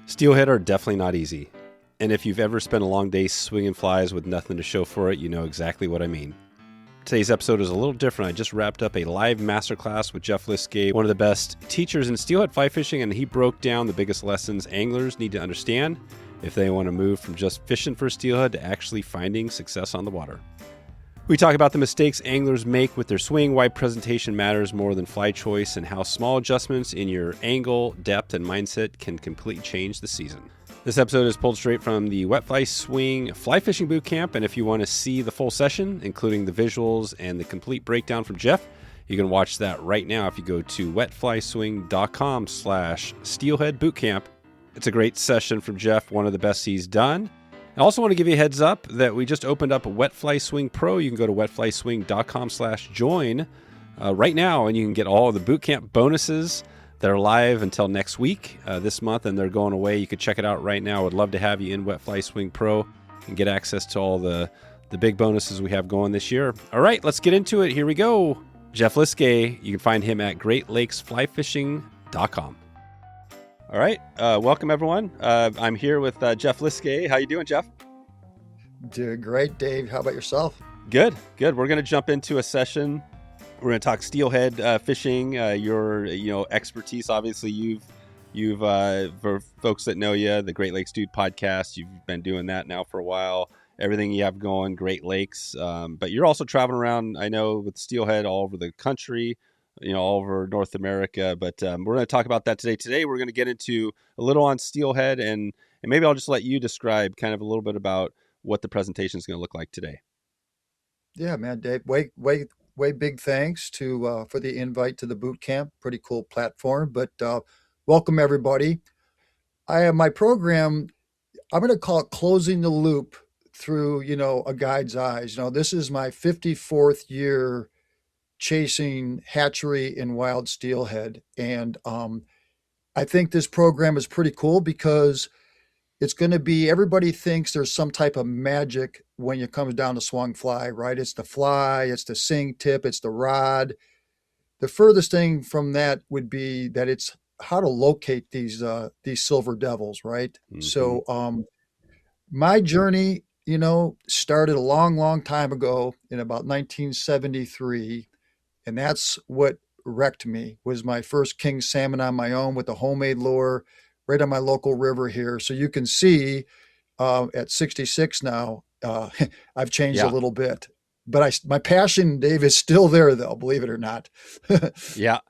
Steelhead are definitely not easy. And if you've ever spent a long day swinging flies with nothing to show for it, you know exactly what I mean. Today's episode is a little different. I just wrapped up a live masterclass with Jeff Liskay, one of the best teachers in steelhead fly fishing, and he broke down the biggest lessons anglers need to understand if they want to move from just fishing for steelhead to actually finding success on the water. We talk about the mistakes anglers make with their swing, why presentation matters more than fly choice, and how small adjustments in your angle, depth, and mindset can completely change the season. This episode is pulled straight from the Wet Fly Swing Fly Fishing Bootcamp, and if you want to see the full session, including the visuals and the complete breakdown from Jeff, you can watch that right now if you go to wetflyswing.com/steelhead bootcamp. It's a great session from Jeff, one of the best he's done. I also want to give you a heads up that we just opened up a Wet Fly Swing Pro. You can go to wetflyswing.com/join right now, and you can get all of the bootcamp bonuses that are live until next week, this month, and they're going away. You can check it out right now. I would love to have you in Wet Fly Swing Pro and get access to all the big bonuses we have going this year. All right, let's get into it. Here we go. Jeff Liskay. You can find him at greatlakesflyfishing.com. All right, welcome everyone. I'm here with Jeff Liskay. How you doing, Jeff? Doing great, Dave. How about yourself? Good. We're going to jump into a session. We're going to talk steelhead fishing. Your expertise. Obviously, you've for folks that know you, the Great Lakes Dude podcast. You've been doing that now for a while. Everything you have going, Great Lakes. But you're also traveling around, I know, with steelhead all over the country. All over North America, but we're going to talk about that today. Today, we're going to get into a little on steelhead, and maybe I'll just let you describe kind of a little bit about what the presentation is going to look like today. Yeah, man, Dave, way big thanks for the invite to the boot camp. Pretty cool platform, but welcome everybody. I have my program. I'm going to call it Closing the Loop through, a guide's eyes. This is my 54th year chasing hatchery and wild steelhead. And I think this program is pretty cool because it's going to be, everybody thinks there's some type of magic when it comes down to swung-fly, right? It's the fly, it's the sing tip, it's the rod. The furthest thing from that would be that it's how to locate these silver devils, right? Mm-hmm. So my journey, started a long time ago in about 1973. And that's what wrecked me, was my first king salmon on my own with a homemade lure right on my local river here. So you can see at 66 now, I've changed a little bit. But my passion, Dave, is still there, though, believe it or not. Yeah.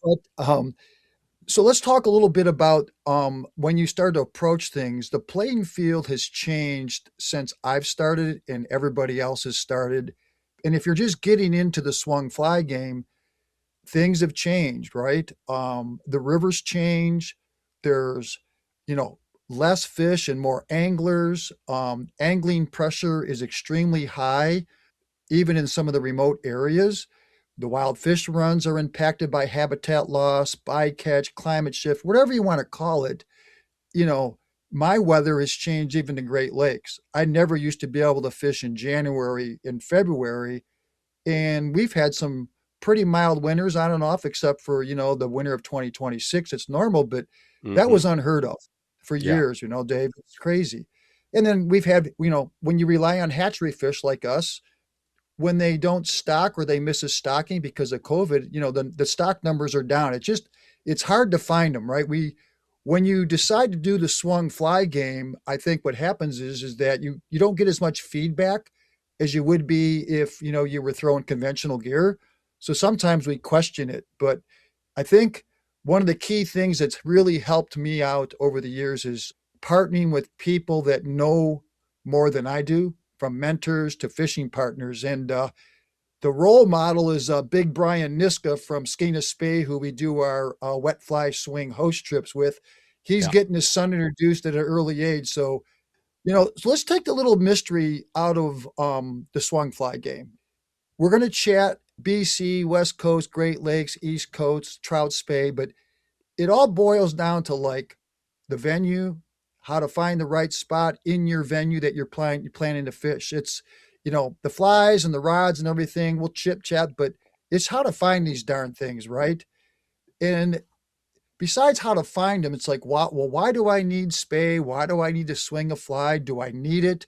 But, so let's talk a little bit about when you start to approach things. The playing field has changed since I've started and everybody else has started. And if you're just getting into the swung fly game, things have changed, right? The rivers change. There's, less fish and more anglers. Angling pressure is extremely high, even in some of the remote areas. The wild fish runs are impacted by habitat loss, bycatch, climate shift, whatever you want to call it. My weather has changed even the Great Lakes. I never used to be able to fish in January and February, and we've had some pretty mild winters on and off, except for, the winter of 2026. It's normal, but that was unheard of for years, Dave. It's crazy. And then we've had, when you rely on hatchery fish like us, when they don't stock or they miss a stocking because of COVID, the stock numbers are down. It's hard to find them, right? When you decide to do the swung fly game, I think what happens is that you don't get as much feedback as you would be if, you were throwing conventional gear. So sometimes we question it, but I think one of the key things that's really helped me out over the years is partnering with people that know more than I do, from mentors to fishing partners. And the role model is Big Brian Niska from Skeena Spey, who we do our wet fly swing host trips with. He's getting his son introduced at an early age. So, so let's take the little mystery out of the swung fly game. We're going to chat BC, West Coast, Great Lakes, East Coast, trout spey, but it all boils down to like the venue, how to find the right spot in your venue that you're planning to fish. It's, the flies and the rods and everything, we'll chit chat, but it's how to find these darn things, right? And besides how to find them, it's like, well, why do I need spay? Why do I need to swing a fly? Do I need it?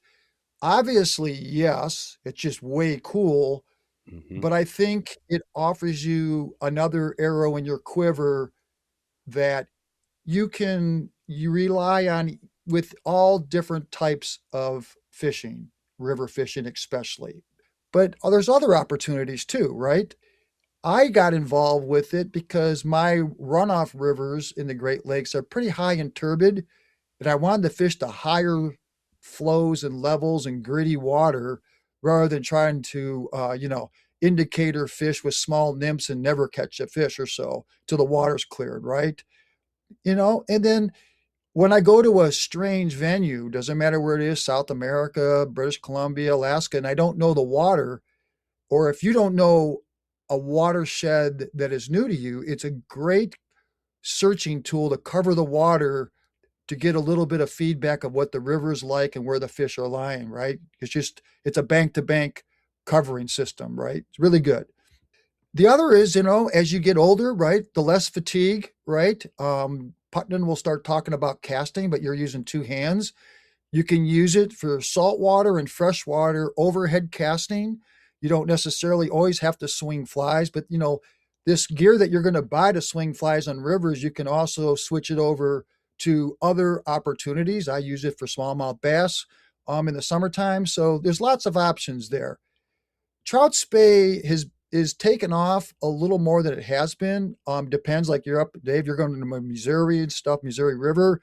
Obviously, yes, it's just way cool. Hmm. But I think it offers you another arrow in your quiver that you rely on with all different types of fishing, river fishing especially. But there's other opportunities too, right? I got involved with it because my runoff rivers in the Great Lakes are pretty high and turbid, and I wanted to fish the higher flows and levels and gritty water rather than trying to, indicator fish with small nymphs and never catch a fish or so till the water's cleared, right? And then when I go to a strange venue, doesn't matter where it is, South America, British Columbia, Alaska, and I don't know the water, or if you don't know a watershed that is new to you, it's a great searching tool to cover the water to get a little bit of feedback of what the river is like and where the fish are lying, right? It's a bank to bank covering system, right? It's really good. The other is, as you get older, right, the less fatigue, right? Putnam will start talking about casting, but you're using two hands. You can use it for saltwater and freshwater overhead casting. You don't necessarily always have to swing flies, but this gear that you're going to buy to swing flies on rivers, you can also switch it over to other opportunities. I use it for smallmouth bass in the summertime. So there's lots of options there. Trout spay is taken off a little more than it has been. Depends, like you're up, Dave, you're going to Missouri and stuff, Missouri River.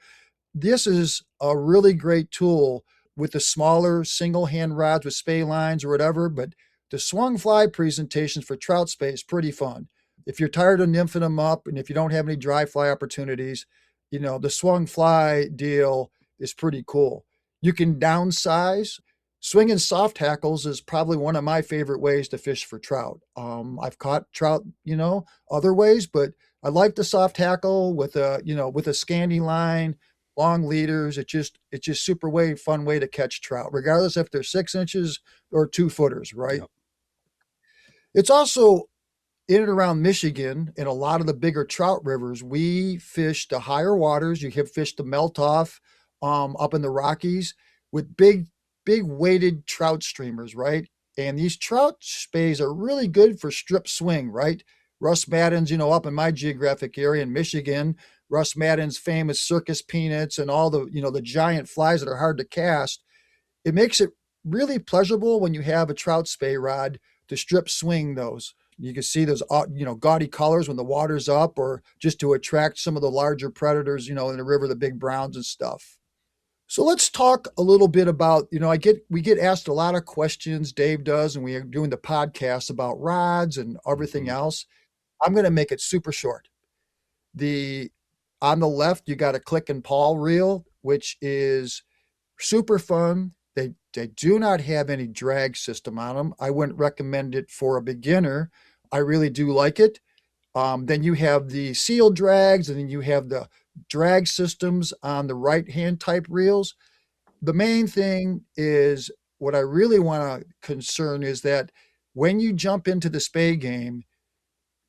This is a really great tool with the smaller single hand rods with spay lines or whatever, but the swung fly presentations for trout spay is pretty fun. If you're tired of nymphing them up and if you don't have any dry fly opportunities, the swung fly deal is pretty cool. You can downsize. Swinging soft hackles is probably one of my favorite ways to fish for trout. I've caught trout, other ways, but I like the soft hackle with a scanty line, long leaders. It's just super fun way to catch trout, regardless if they're 6 inches or 2 footers, right? Yep. It's also in and around Michigan, in a lot of the bigger trout rivers, we fish the higher waters. You have fish the melt off up in the Rockies with big weighted trout streamers, right? And these trout spays are really good for strip swing, right? Russ Madden's, up in my geographic area in Michigan, Russ Madden's famous circus peanuts and all the giant flies that are hard to cast. It makes it really pleasurable when you have a trout spay rod to strip swing those. You can see those, gaudy colors when the water's up, or just to attract some of the larger predators, in the river, the big browns and stuff. So let's talk a little bit about, we get asked a lot of questions, Dave does, and we are doing the podcast about rods and everything Hmm. else. I'm going to make it super short. On the left, you got a click and pawl reel, which is super fun. They do not have any drag system on them. I wouldn't recommend it for a beginner. I really do like it. Then you have the seal drags, and then you have the drag systems on the right hand type reels. The main thing is what I really want to concern is that when you jump into the spay game,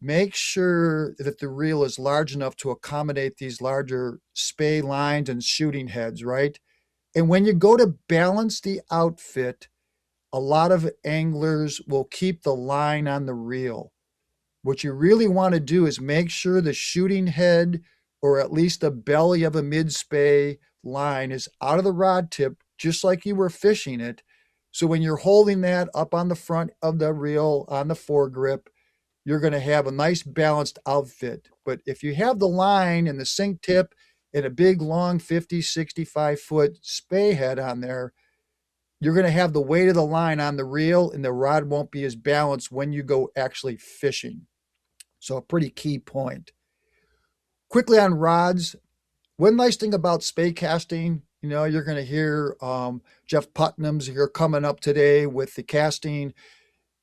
make sure that the reel is large enough to accommodate these larger spay lines and shooting heads, right? And when you go to balance the outfit, a lot of anglers will keep the line on the reel. What you really want to do is make sure the shooting head, or at least the belly of a mid-spay line, is out of the rod tip, just like you were fishing it. So when you're holding that up on the front of the reel on the foregrip, you're going to have a nice balanced outfit. But if you have the line and the sink tip and a big long 50, 65 foot spay head on there, you're going to have the weight of the line on the reel and the rod won't be as balanced when you go actually fishing. So a pretty key point. Quickly on rods, one nice thing about spay casting, you're going to hear Jeff Putnam's here coming up today with the casting,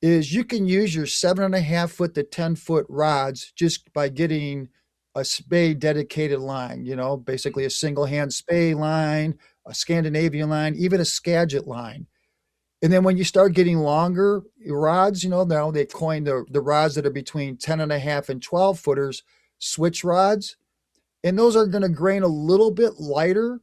is you can use your 7.5 foot to 10 foot rods just by getting a spay dedicated line, basically a single hand spay line, a Scandinavian line, even a Skagit line. And then when you start getting longer rods, now they coined the rods that are between 10.5 and 12 footers, switch rods. and those are going to grain a little bit lighter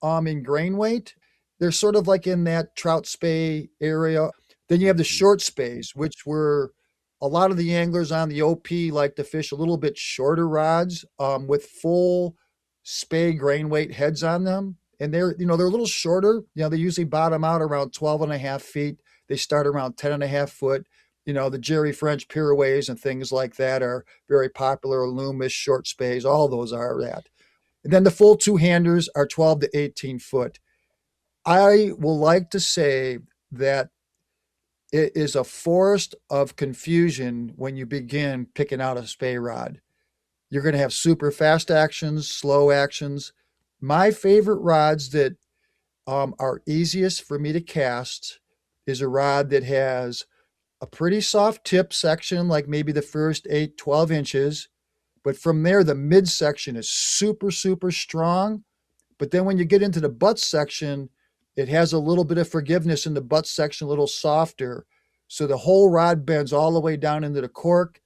in grain weight. They're sort of like in that trout spay area. Then you have the Mhm. short spays, which were a lot of the anglers on the OP like to fish a little bit shorter rods with full spay grain weight heads on them. And they're a little shorter. They usually bottom out around 12 and a half feet. They start around 10 and a half foot. The Jerry French Pirouets and things like that are very popular. Loomis, short spays, all those are that. And then the full two-handers are 12 to 18 foot. I will like to say that it is a forest of confusion when you begin picking out a spay rod. You're going to have super fast actions, slow actions. My favorite rods that are easiest for me to cast is a rod that has a pretty soft tip section, like maybe the first 8, 12 inches. But from there, the midsection is super, super strong. But then when you get into the butt section, it has a little bit of forgiveness in the butt section, a little softer. So the whole rod bends all the way down into the cork.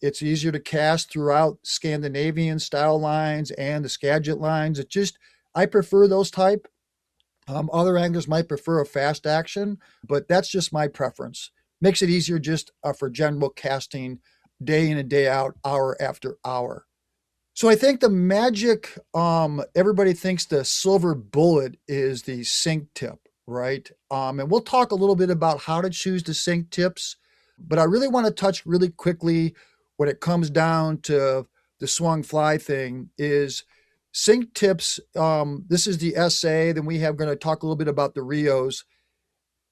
It's easier to cast throughout Scandinavian style lines and the Skagit lines. I prefer those type. Other anglers might prefer a fast action, but that's just my preference. Makes it easier just for general casting day in and day out, hour after hour. So I think the magic, everybody thinks the silver bullet is the sink tip, right? And we'll talk a little bit about how to choose the sink tips, but I really want to touch really quickly when it comes down to the swung fly thing is sink tips. This is the essay. Then we have going to talk a little bit about the Rios.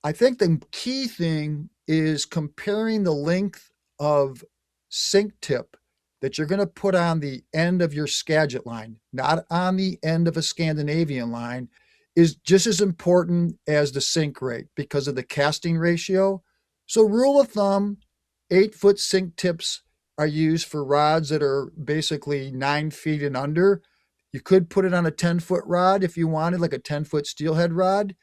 I think the key thing is comparing the length of sink tip that you're going to put on the end of your Skagit line, not on the end of a Scandinavian line, is just as important as the sink rate because of the casting ratio. So, rule of thumb, 8-foot sink tips are used for rods that are basically 9 feet and under. You could put it on a 10-foot rod if you wanted, like a 10-foot steelhead rod.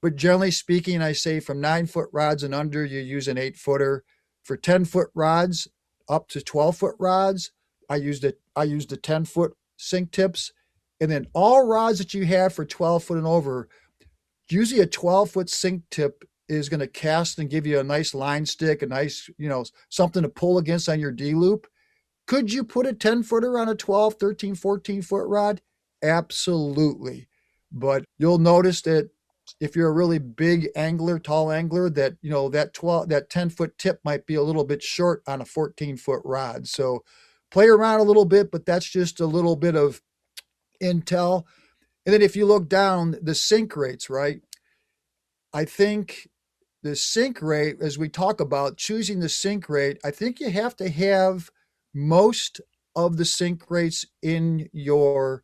But generally speaking, I say from 9-foot rods and under, you use an 8-footer. For 10-foot rods up to 12-foot rods, I used the 10-foot sink tips. And then all rods that you have for 12-foot and over, usually a 12-foot sink tip is going to cast and give you a nice line stick, a nice, something to pull against on your D loop. Could you put a 10-footer on a 12, 13, 14-foot rod? Absolutely. But you'll notice that if you're a really big angler, tall angler, that 10-foot tip might be a little bit short on a 14-foot rod. So play around a little bit, but that's just a little bit of intel. And then if you look down the sink rates, right? I think the sink rate, as we talk about choosing the sink rate, I think you have to have most of the sink rates in your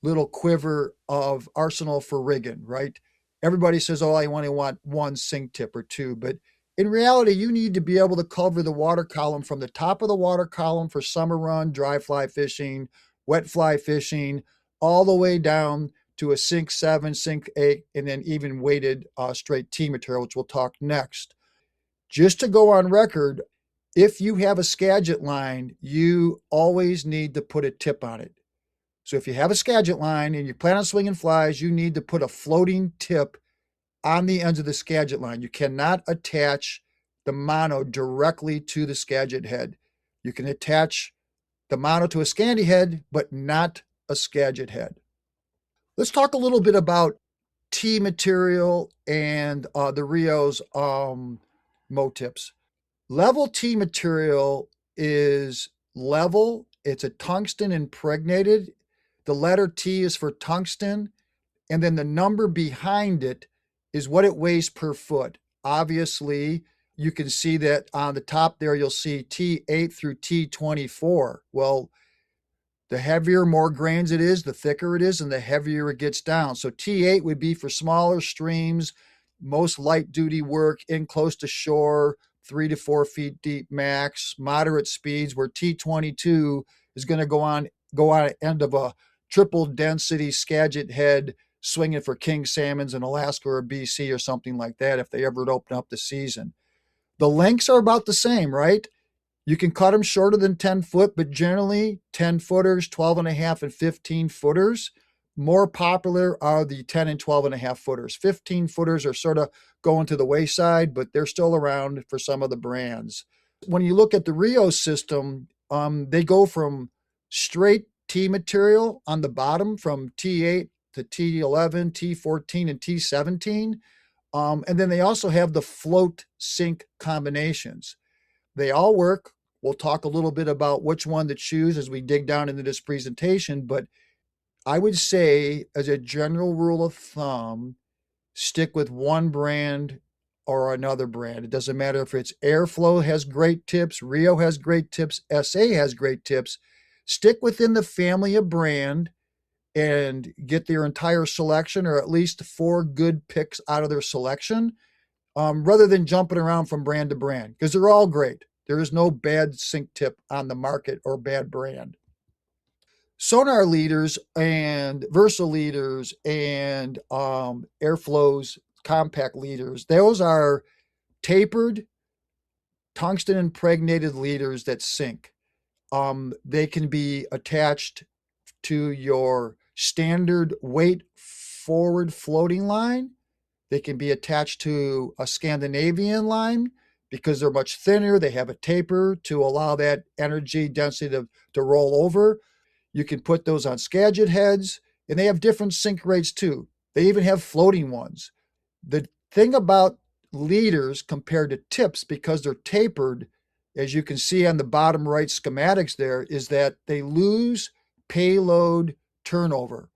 little quiver of arsenal for rigging, right? Everybody says, oh, I only want one sink tip or two. But in reality, you need to be able to cover the water column from the top of the water column for summer run, dry fly fishing, wet fly fishing, all the way down to a sink 7, sink 8, and then even weighted straight T material, which we'll talk next. Just to go on record, if you have a Skagit line, you always need to put a tip on it. So if you have a Skagit line and you plan on swinging flies, you need to put a floating tip on the ends of the Skagit line. You cannot attach the mono directly to the Skagit head. You can attach the mono to a Scandi head, but not a Skagit head. Let's talk a little bit about T material and the Rio's motips. Level T material is level. It's a tungsten impregnated. The letter T is for tungsten. And then the number behind it is what it weighs per foot. Obviously, you can see that on the top there, you'll see T8 through T24. Well, the heavier, more grains it is, the thicker it is, and the heavier it gets down. So T8 would be for smaller streams, most light duty work in close to shore, 3 to 4 feet deep max, moderate speeds, where T22 is going to go on end of a triple density Skagit head swinging for king salmons in Alaska or BC or something like that if they ever open up the season. The lengths are about the same, right? You can cut them shorter than 10 foot, but generally 10 footers, 12 and a half, and 15 footers. More popular are the 10 and 12 and a half footers. 15 footers are sort of going to the wayside, but they're still around for some of the brands. When you look at the Rio system, they go from straight T material on the bottom from T8 to T11, T14, and T17. And then they also have the float sink combinations. They all work. We'll talk a little bit about which one to choose as we dig down into this presentation, but I would say, as a general rule of thumb, stick with one brand or another brand. It doesn't matter if it's Airflow has great tips, Rio has great tips, SA has great tips. Stick within the family of brand and get their entire selection, or at least 4 good picks out of their selection, rather than jumping around from brand to brand, because they're all great. There is no bad sink tip on the market or bad brand. Sonar leaders and Versa leaders and Airflow's compact leaders, those are tapered, tungsten impregnated leaders that sink. They can be attached to your standard weight forward floating line. They can be attached to a Scandinavian line because they're much thinner. They have a taper to allow that energy density to roll over. You can put those on Skagit heads, and they have different sink rates too. They even have floating ones. The thing about leaders compared to tips, because they're tapered, as you can see on the bottom right schematics there, is that they lose payload turnover.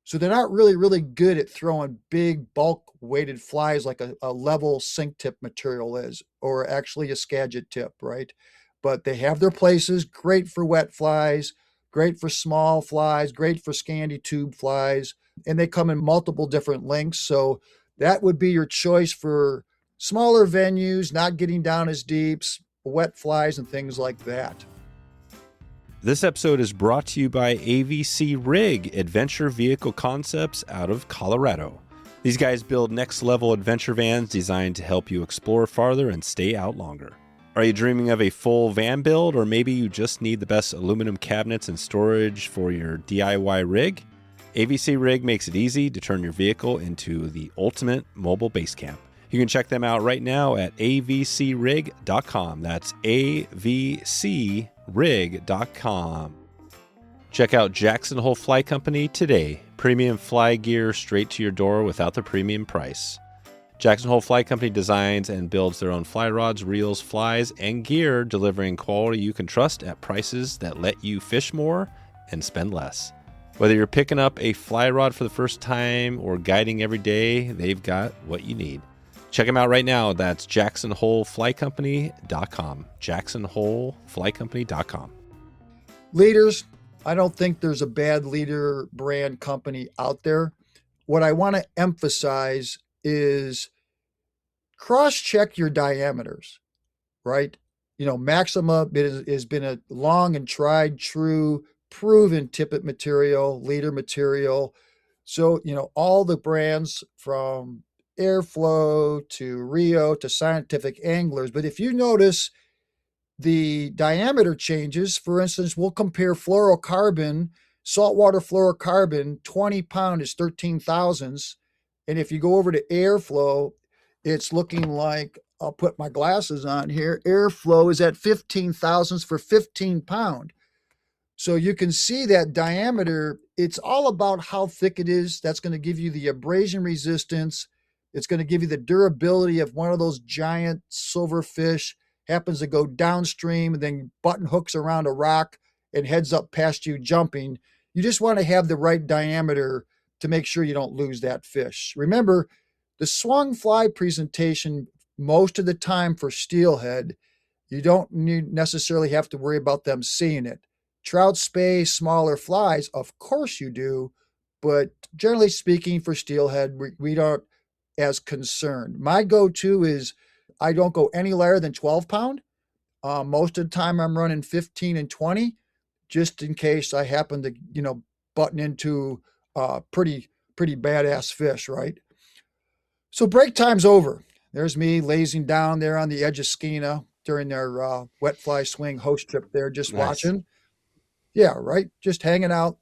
So they're not really good at throwing big bulk weighted flies like a level sink tip material is, or actually a Skagit tip, right? But they have their places, great for wet flies, great for small flies, great for Scandi tube flies, and they come in multiple different lengths. So that would be your choice for smaller venues, not getting down as deep, wet flies and things like that. This episode is brought to you by AVC Rig, Adventure Vehicle Concepts out of Colorado. These guys build next-level adventure vans designed to help you explore farther and stay out longer. Are you dreaming of a full van build, or maybe you just need the best aluminum cabinets and storage for your DIY rig? AVC Rig makes it easy to turn your vehicle into the ultimate mobile base camp. You can check them out right now at avcrig.com. That's avcrig.com. Check out Jackson Hole Fly Company today. Premium fly gear straight to your door without the premium price. Jackson Hole Fly Company designs and builds their own fly rods, reels, flies, and gear, delivering quality you can trust at prices that let you fish more and spend less. Whether you're picking up a fly rod for the first time or guiding every day, they've got what you need. Check them out right now. That's jacksonholeflycompany.com. jacksonholeflycompany.com. Leaders, I don't think there's a bad leader brand company out there. What I want to emphasize is cross-check your diameters, right? Maxima has been a long and tried, true, proven tippet material, leader material. So, all the brands from Airflow to Rio to Scientific Anglers. But if you notice the diameter changes, for instance, we'll compare fluorocarbon, saltwater fluorocarbon, 20 pound is 13 thousandths. And if you go over to Airflow, it's looking like, I'll put my glasses on here, Airflow is at 15 thousandths for 15 pound. So you can see that diameter, it's all about how thick it is. That's going to give you the abrasion resistance. It's going to give you the durability of one of those giant silverfish happens to go downstream and then button hooks around a rock and heads up past you jumping. You just want to have the right diameter to make sure you don't lose that fish. Remember, the swung-fly presentation, most of the time for steelhead, you don't necessarily have to worry about them seeing it. Trout spay, smaller flies, of course you do, but generally speaking for steelhead, we don't as concerned. My go-to is I don't go any lighter than 12 pound. Most of the time I'm running 15 and 20, just in case I happen to, button into pretty badass fish, right? So break time's over. There's me lazing down there on the edge of Skeena. during their wet fly swing host trip there, just Nice. watching. Yeah, right. Just hanging out.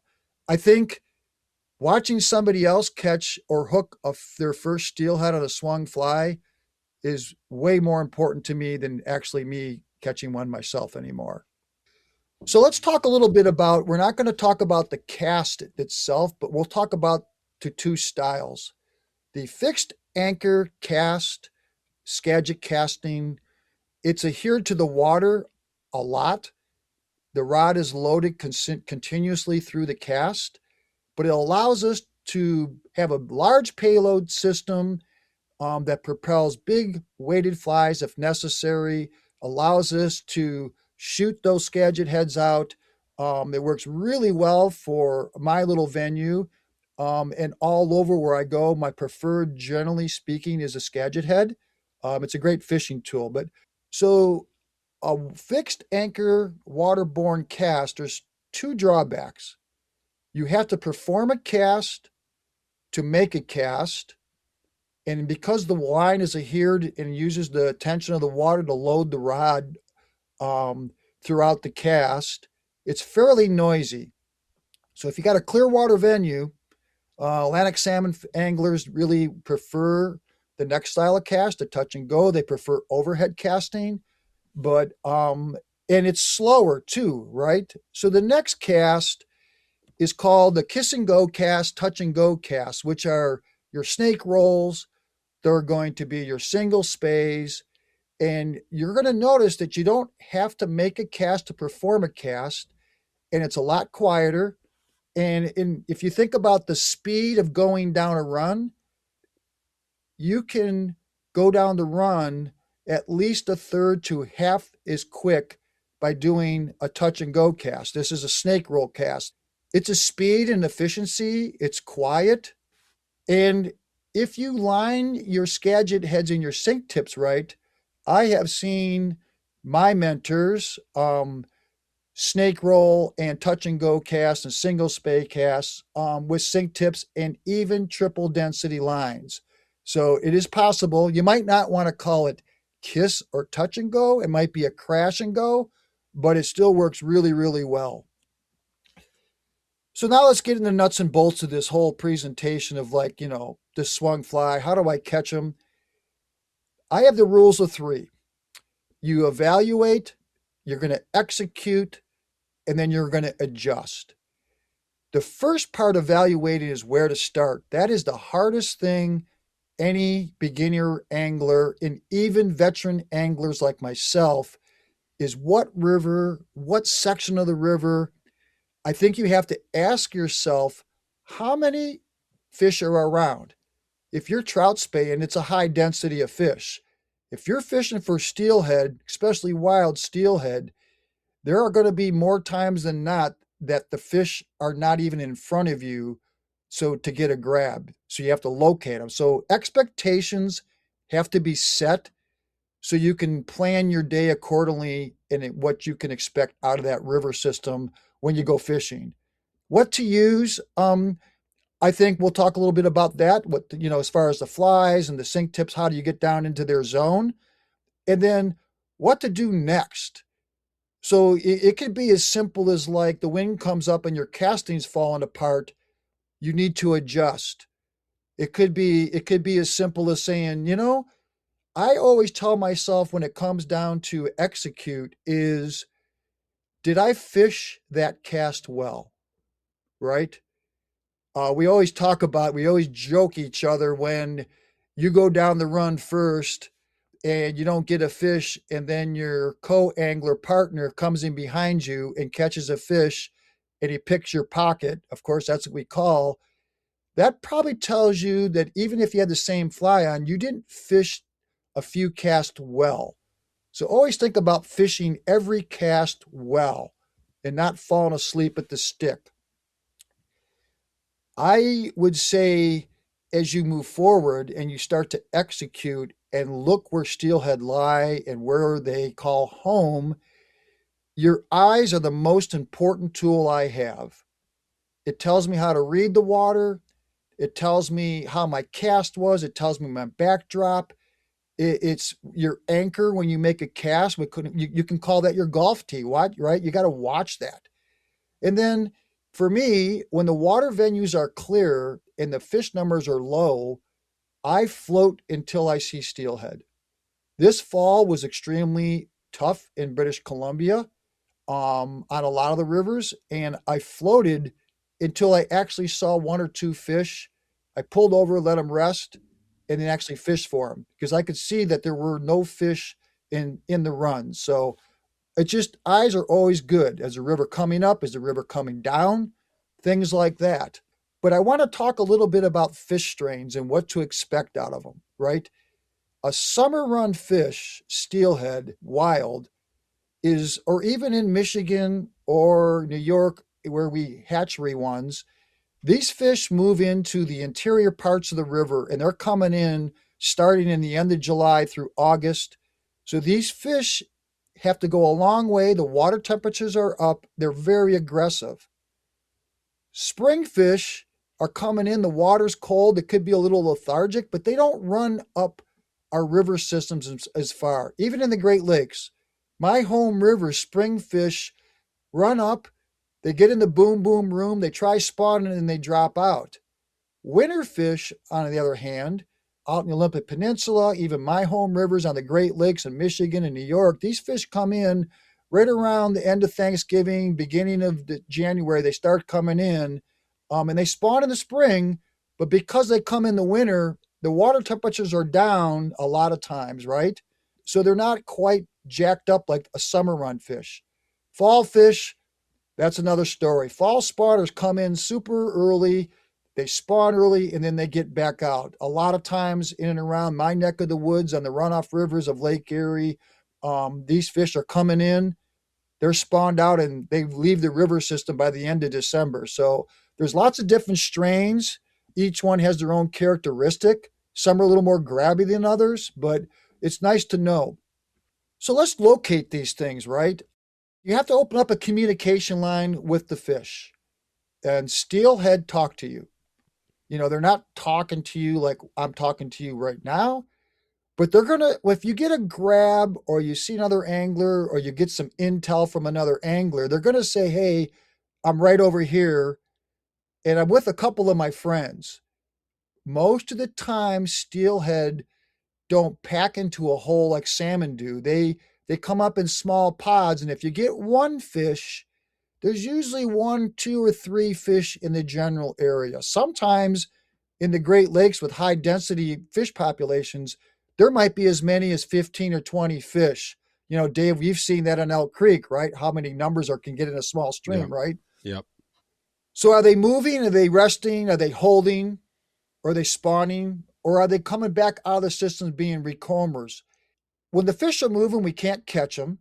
I think watching somebody else catch or hook their first steelhead on a swung fly is way more important to me than actually me catching one myself anymore. So let's talk a little bit about, we're not going to talk about the cast itself, but we'll talk about the two styles. The fixed anchor cast, Skagit casting, it's adhered to the water a lot. The rod is loaded continuously through the cast, but it allows us to have a large payload system that propels big weighted flies if necessary, allows us to shoot those Skagit heads out. It works really well for my little venue. And all over where I go, my preferred, generally speaking, is a Skagit head. It's a great fishing tool. But so a fixed anchor waterborne cast, there's two drawbacks. You have to perform a cast to make a cast. And because the line is adhered and uses the tension of the water to load the rod throughout the cast, it's fairly noisy. So if you got a clear water venue, Atlantic salmon anglers really prefer the next style of cast, the touch and go. They prefer overhead casting, but and it's slower too, right? So the next cast is called the kiss and go cast, touch and go cast, which are your snake rolls. They're going to be your single spays, and you're going to notice that you don't have to make a cast to perform a cast, and it's a lot quieter. And if you think about the speed of going down a run, you can go down the run at least a third to half as quick by doing a touch and go cast. This is a snake roll cast. It's a speed and efficiency. It's quiet. And if you line your Skagit heads and your sink tips right, I have seen my mentors snake roll and touch and go casts and single spay casts with sink tips and even triple density lines. So it is possible. You might not want to call it kiss or touch and go. It might be a crash and go, but it still works really, really well. So now let's get into the nuts and bolts of this whole presentation of, like, this swung fly. How do I catch them? I have the rules of three. You evaluate, you're going to execute, and then you're going to adjust. The first part of evaluating is where to start. That is the hardest thing any beginner angler, and even veteran anglers like myself, is what river, what section of the river. I think you have to ask yourself, how many fish are around? If you're trout spaying, it's a high density of fish. If you're fishing for steelhead, especially wild steelhead, there are going to be more times than not that the fish are not even in front of you, so to get a grab. So you have to locate them. So expectations have to be set so you can plan your day accordingly in what you can expect out of that river system when you go fishing. What to use? I think we'll talk a little bit about that. What, as far as the flies and the sink tips, how do you get down into their zone? And then what to do next. So it could be as simple as, like, the wind comes up and your casting's falling apart. You need to adjust. It could be as simple as saying, I always tell myself when it comes down to execute is, did I fish that cast well? Right? We always joke each other when you go down the run first and you don't get a fish, and then your co-angler partner comes in behind you and catches a fish and he picks your pocket. Of course, that's what we call. That probably tells you that even if you had the same fly on, you didn't fish a few casts well. So always think about fishing every cast well and not falling asleep at the stick. I would say, as you move forward and you start to execute and look where steelhead lie and where they call home, your eyes are the most important tool I have. It tells me how to read the water. It tells me how my cast was. It tells me my backdrop. It's your anchor when you make a cast. You can call that your golf tee. What, right? You got to watch that. And then for me, when the water venues are clear and the fish numbers are low, I float until I see steelhead. This fall was extremely tough in British Columbia, on a lot of the rivers, and I floated until I actually saw one or two fish. I pulled over, let them rest, and then actually fished for them because I could see that there were no fish in the run. So it just, eyes are always good. As the river coming up, is the river coming down, things like that. But I want to talk a little bit about fish strains and what to expect out of them, right? A summer run fish, steelhead, wild, is, or even in Michigan or New York, where we hatchery ones, these fish move into the interior parts of the river and they're coming in starting in the end of July through August. So these fish have to go a long way. The water temperatures are up. They're very aggressive. Spring fish are coming in. The water's cold. It could be a little lethargic, but they don't run up our river systems as far. Even in the Great Lakes, my home river, spring fish run up. They get in the boom boom room. They try spawning and they drop out. Winter fish, on the other hand, out in the Olympic Peninsula, even my home rivers on the Great Lakes in Michigan and New York, these fish come in right around the end of Thanksgiving, beginning of January. They start coming in, and they spawn in the spring, but because they come in the winter, the water temperatures are down a lot of times, right? So they're not quite jacked up like a summer run fish. Fall fish, that's another story. Fall spawners come in super early. They spawn early and then they get back out. A lot of times in and around my neck of the woods on the runoff rivers of Lake Erie, these fish are coming in. They're spawned out and they leave the river system by the end of December. So there's lots of different strains. Each one has their own characteristic. Some are a little more grabby than others, but it's nice to know. So let's locate these things, right? You have to open up a communication line with the fish. And steelhead talk to you. You know, they're not talking to you like I'm talking to you right now, but they're going to, if you get a grab or you see another angler or you get some intel from another angler, they're going to say, hey, I'm right over here and I'm with a couple of my friends. Most of the time, steelhead don't pack into a hole like salmon do. They come up in small pods, and if you get one fish, there's usually one, two, or three fish in the general area. Sometimes in the Great Lakes with high density fish populations, there might be as many as 15 or 20 fish. You know, Dave, you've seen that on Elk Creek, right? How many numbers can get in a small stream, Yep. right? Yep. So are they moving? Are they resting? Are they holding? Are they spawning? Or are they coming back out of the systems being recombers? When the fish are moving, we can't catch them.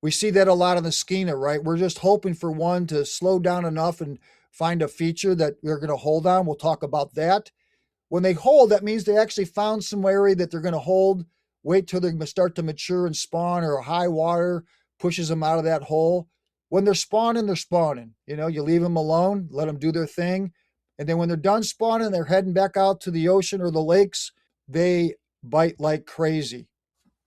We see that a lot on the Skeena, right? We're just hoping for one to slow down enough and find a feature that they're going to hold on. We'll talk about that. When they hold, that means they actually found some area that they're going to hold, wait till they start to mature and spawn, or a high water pushes them out of that hole. When they're spawning, they're spawning. You know, you leave them alone, let them do their thing. And then when they're done spawning, they're heading back out to the ocean or the lakes, they bite like crazy.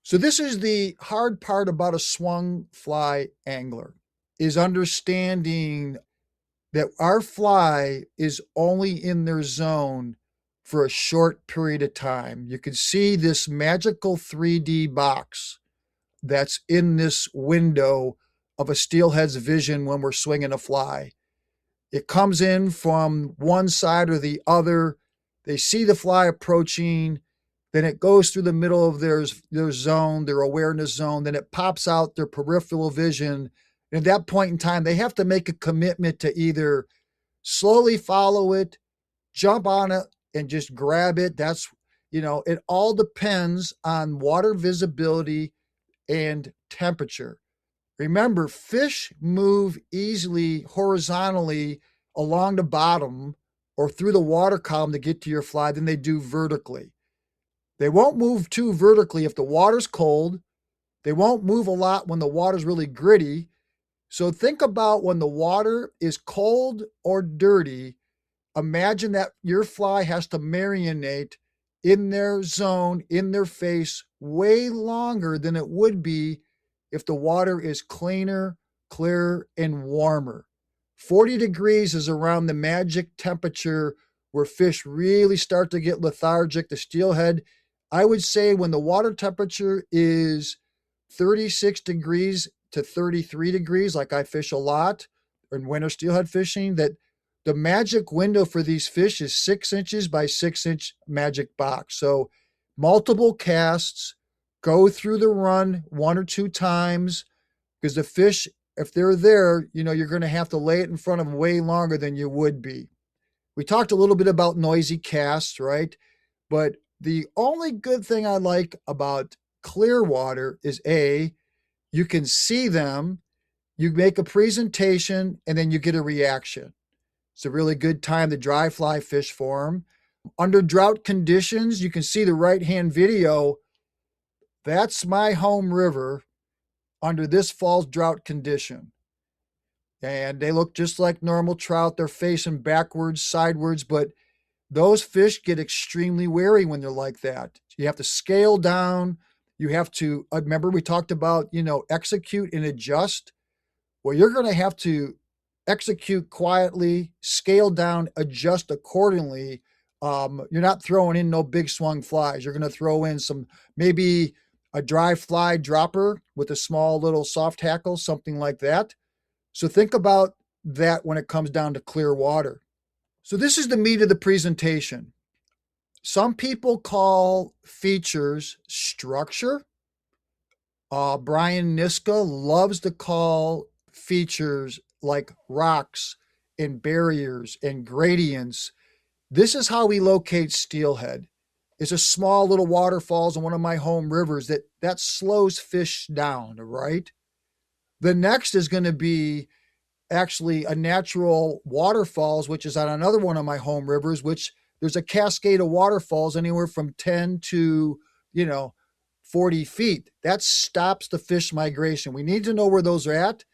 So this is the hard part about a swung fly angler, is understanding that our fly is only in their zone for a short period of time. You can see this magical 3D box that's in this window of a steelhead's vision when we're swinging a fly. It comes in from one side or the other. They see the fly approaching, then it goes through the middle of their zone, their awareness zone, then it pops out their peripheral vision. And at that point in time, they have to make a commitment to either slowly follow it, jump on it, and just grab it. That's, you know, it all depends on water visibility and temperature. Remember, fish move easily horizontally along the bottom or through the water column to get to your fly than they do vertically. They won't move too vertically if the water's cold. They won't move a lot when the water's really gritty. So think about when the water is cold or dirty. Imagine that your fly has to marinate in their zone, in their face, way longer than it would be if the water is cleaner, clearer, and warmer. 40 degrees is around the magic temperature where fish really start to get lethargic. The steelhead, I would say when the water temperature is 36 degrees to 33 degrees, like I fish a lot in winter steelhead fishing, that the magic window for these fish is 6 inches by 6 inch magic box. So multiple casts, go through the run one or two times, because the fish, if they're there, you're going to have to lay it in front of them way longer than you would be. We talked a little bit about noisy casts, right? But the only good thing I like about clear water is you can see them, you make a presentation, and then you get a reaction. It's a really good time to dry fly fish for them. Under drought conditions, you can see the right-hand video. That's my home river under this fall's drought condition. And they look just like normal trout. They're facing backwards, sidewards, but those fish get extremely wary when they're like that. You have to scale down. You have to, remember we talked about, execute and adjust. Well, you're going to have to execute quietly, scale down, adjust accordingly. You're not throwing in no big swung flies. You're going to throw in maybe a dry fly dropper with a small little soft hackle, something like that. So think about that when it comes down to clear water. So this is the meat of the presentation. Some people call features structure. Brian Niska loves to call features like rocks and barriers and gradients. This is how we locate steelhead. It's a small little waterfalls in one of my home rivers that slows fish down, right? The next is going to be actually a natural waterfalls, which is on another one of my home rivers, which there's a cascade of waterfalls anywhere from 10 to, 40 feet. That stops the fish migration. We need to know where those are at.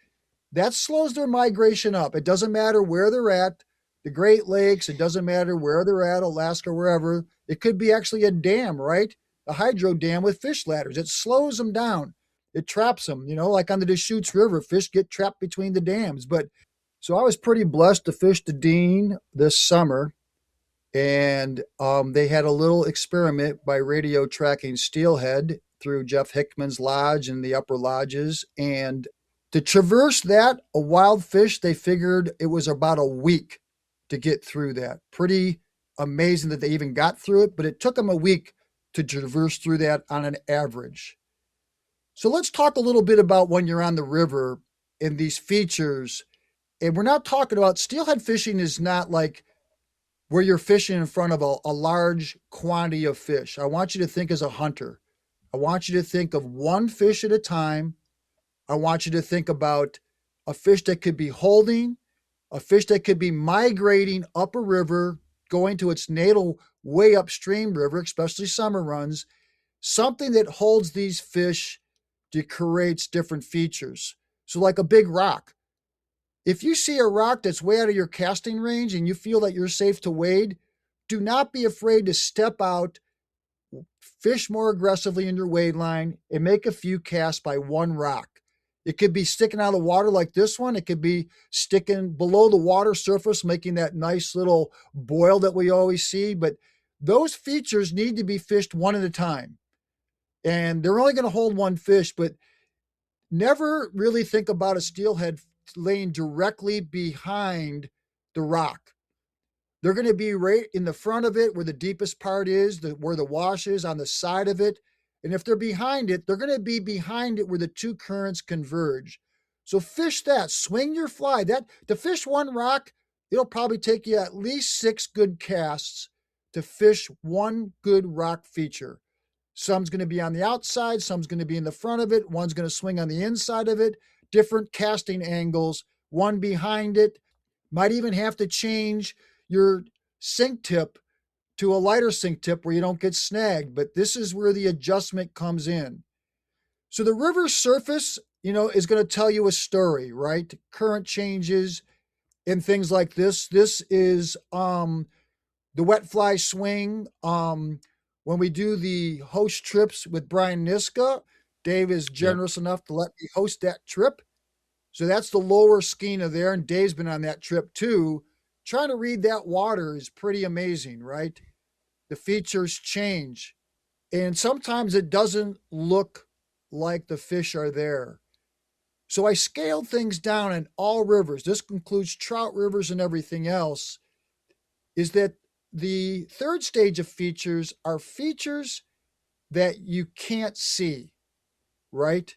That slows their migration up. It doesn't matter where they're at, the Great Lakes, it doesn't matter where they're at, Alaska, wherever. It could be actually a dam, right? A hydro dam with fish ladders. It slows them down. It traps them, like on the Deschutes River, fish get trapped between the dams. But so I was pretty blessed to fish the Dean this summer. And they had a little experiment by radio tracking steelhead through Jeff Hickman's lodge and the upper lodges. And to traverse that, a wild fish, they figured it was about a week to get through that. Pretty amazing that they even got through it, but it took them a week to traverse through that on an average. So let's talk a little bit about when you're on the river and these features. And we're not talking about steelhead fishing is not like where you're fishing in front of a large quantity of fish. I want you to think as a hunter. I want you to think of one fish at a time. I want you to think about a fish that could be holding, a fish that could be migrating up a river, going to its natal way upstream river, especially summer runs, something that holds these fish to creates different features. So like a big rock. If you see a rock that's way out of your casting range and you feel that you're safe to wade, do not be afraid to step out, fish more aggressively in your wade line, and make a few casts by one rock. It could be sticking out of the water like this one. It could be sticking below the water surface, making that nice little boil that we always see. But those features need to be fished one at a time. And they're only going to hold one fish, but never really think about a steelhead laying directly behind the rock. They're going to be right in the front of it where the deepest part is, where the wash is, on the side of it. And if they're behind it, they're going to be behind it where the two currents converge. So fish that, swing your fly. To fish one rock, it'll probably take you at least 6 good casts to fish one good rock feature. Some's going to be on the outside, some's going to be in the front of it, one's going to swing on the inside of it, different casting angles, one behind it. Might even have to change your sink tip to a lighter sink tip where you don't get snagged, but this is where the adjustment comes in. So the river surface, is going to tell you a story, right? Current changes and things like this. This is the wet fly swing. when we do the host trips with Brian Niska, Dave is Yep. generous enough to let me host that trip. So that's the lower Skeena there, and Dave's been on that trip too. Trying to read that water is pretty amazing, right? The features change, and sometimes it doesn't look like the fish are there. So I scaled things down in all rivers. This includes trout rivers and everything else. Is that the third stage of features are features that you can't see, right?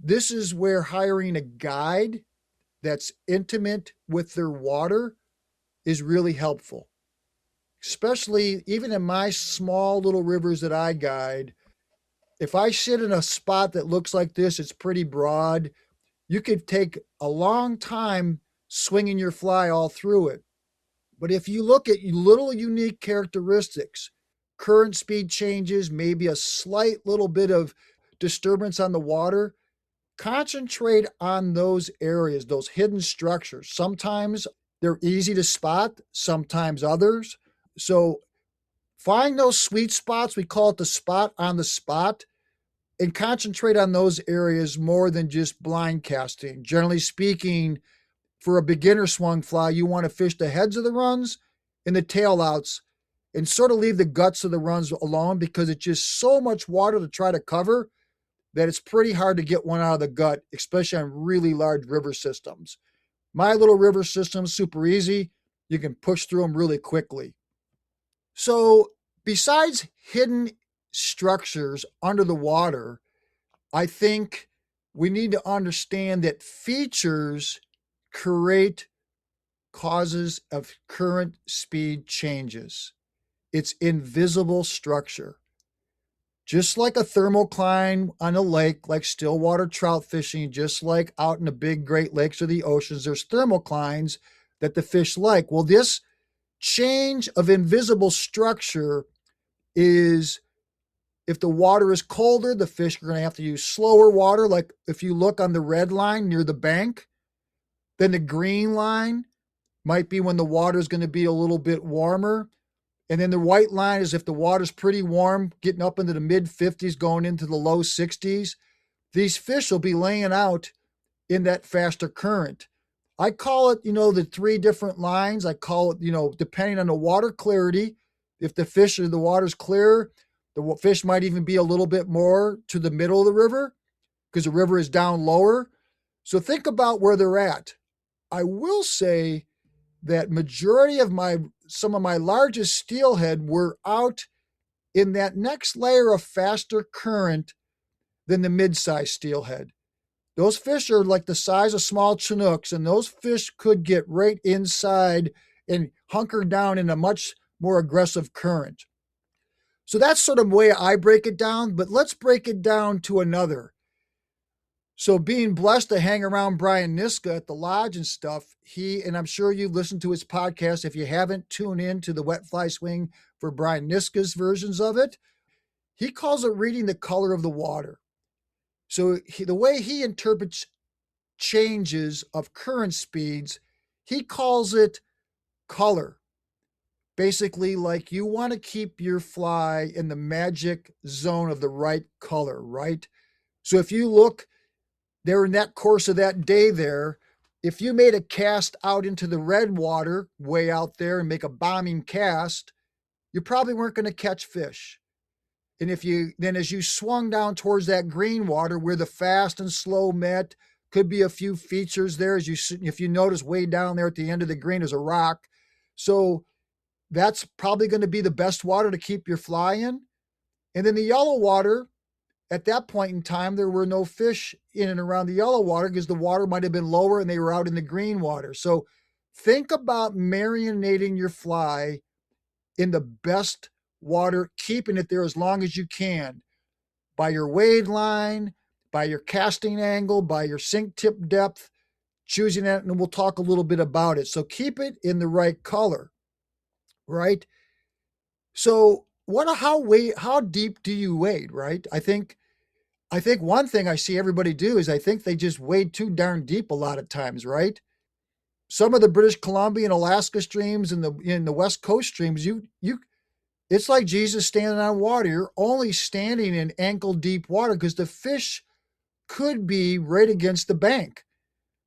This is where hiring a guide that's intimate with their water is really helpful. Especially even in my small little rivers that I guide, if I sit in a spot that looks like this, it's pretty broad, you could take a long time swinging your fly all through it. But if you look at little unique characteristics, current speed changes, maybe a slight little bit of disturbance on the water, concentrate on those areas, those hidden structures. Sometimes they're easy to spot, sometimes others. So find those sweet spots. We call it the spot on the spot, and concentrate on those areas more than just blind casting. Generally speaking, for a beginner swung fly, you want to fish the heads of the runs and the tail outs and sort of leave the guts of the runs alone, because it's just so much water to try to cover that it's pretty hard to get one out of the gut, especially on really large river systems. My little river system is super easy. You can push through them really quickly. So besides hidden structures under the water, I think we need to understand that features create causes of current speed changes. It's invisible structure. Just like a thermocline on a lake, like stillwater trout fishing, just like out in the big Great Lakes or the oceans, there's thermoclines that the fish like. Well, this change of invisible structure is, if the water is colder, the fish are going to have to use slower water. Like if you look on the red line near the bank, then the green line might be when the water is going to be a little bit warmer. And then the white line is if the water's pretty warm, getting up into the mid 50s, going into the low 60s. These fish will be laying out in that faster current. I call it, the three different lines. I call it, depending on the water clarity. If the water's clear, the fish might even be a little bit more to the middle of the river because the river is down lower. So think about where they're at. I will say that majority of some of my largest steelhead were out in that next layer of faster current than the mid-sized steelhead. Those fish are like the size of small Chinooks, and those fish could get right inside and hunker down in a much more aggressive current. So that's sort of the way I break it down, but let's break it down to another. So being blessed to hang around Brian Niska at the lodge and stuff, and I'm sure you've listened to his podcast. If you haven't, tune in to the Wet Fly Swing for Brian Niska's versions of it. He calls it reading the color of the water. So the way he interprets changes of current speeds, he calls it color. Basically, like you want to keep your fly in the magic zone of the right color, right? So if you look there in that course of that day there, if you made a cast out into the red water way out there and make a bombing cast, you probably weren't going to catch fish. And as you swung down towards that green water where the fast and slow met, could be a few features there. If you notice way down there at the end of the green is a rock. So that's probably going to be the best water to keep your fly in. And then the yellow water, at that point in time, there were no fish in and around the yellow water because the water might have been lower and they were out in the green water. So think about marinating your fly in the best water, keeping it there as long as you can, by your wade line, by your casting angle, by your sink tip depth, choosing that, and we'll talk a little bit about it. So keep it in the right color, right? So how deep do you wade, right? I think one thing I see everybody do is I think they just wade too darn deep a lot of times, right? Some of the British Columbia and Alaska streams and the West Coast streams, It's like Jesus standing on water. You're only standing in ankle deep water because the fish could be right against the bank.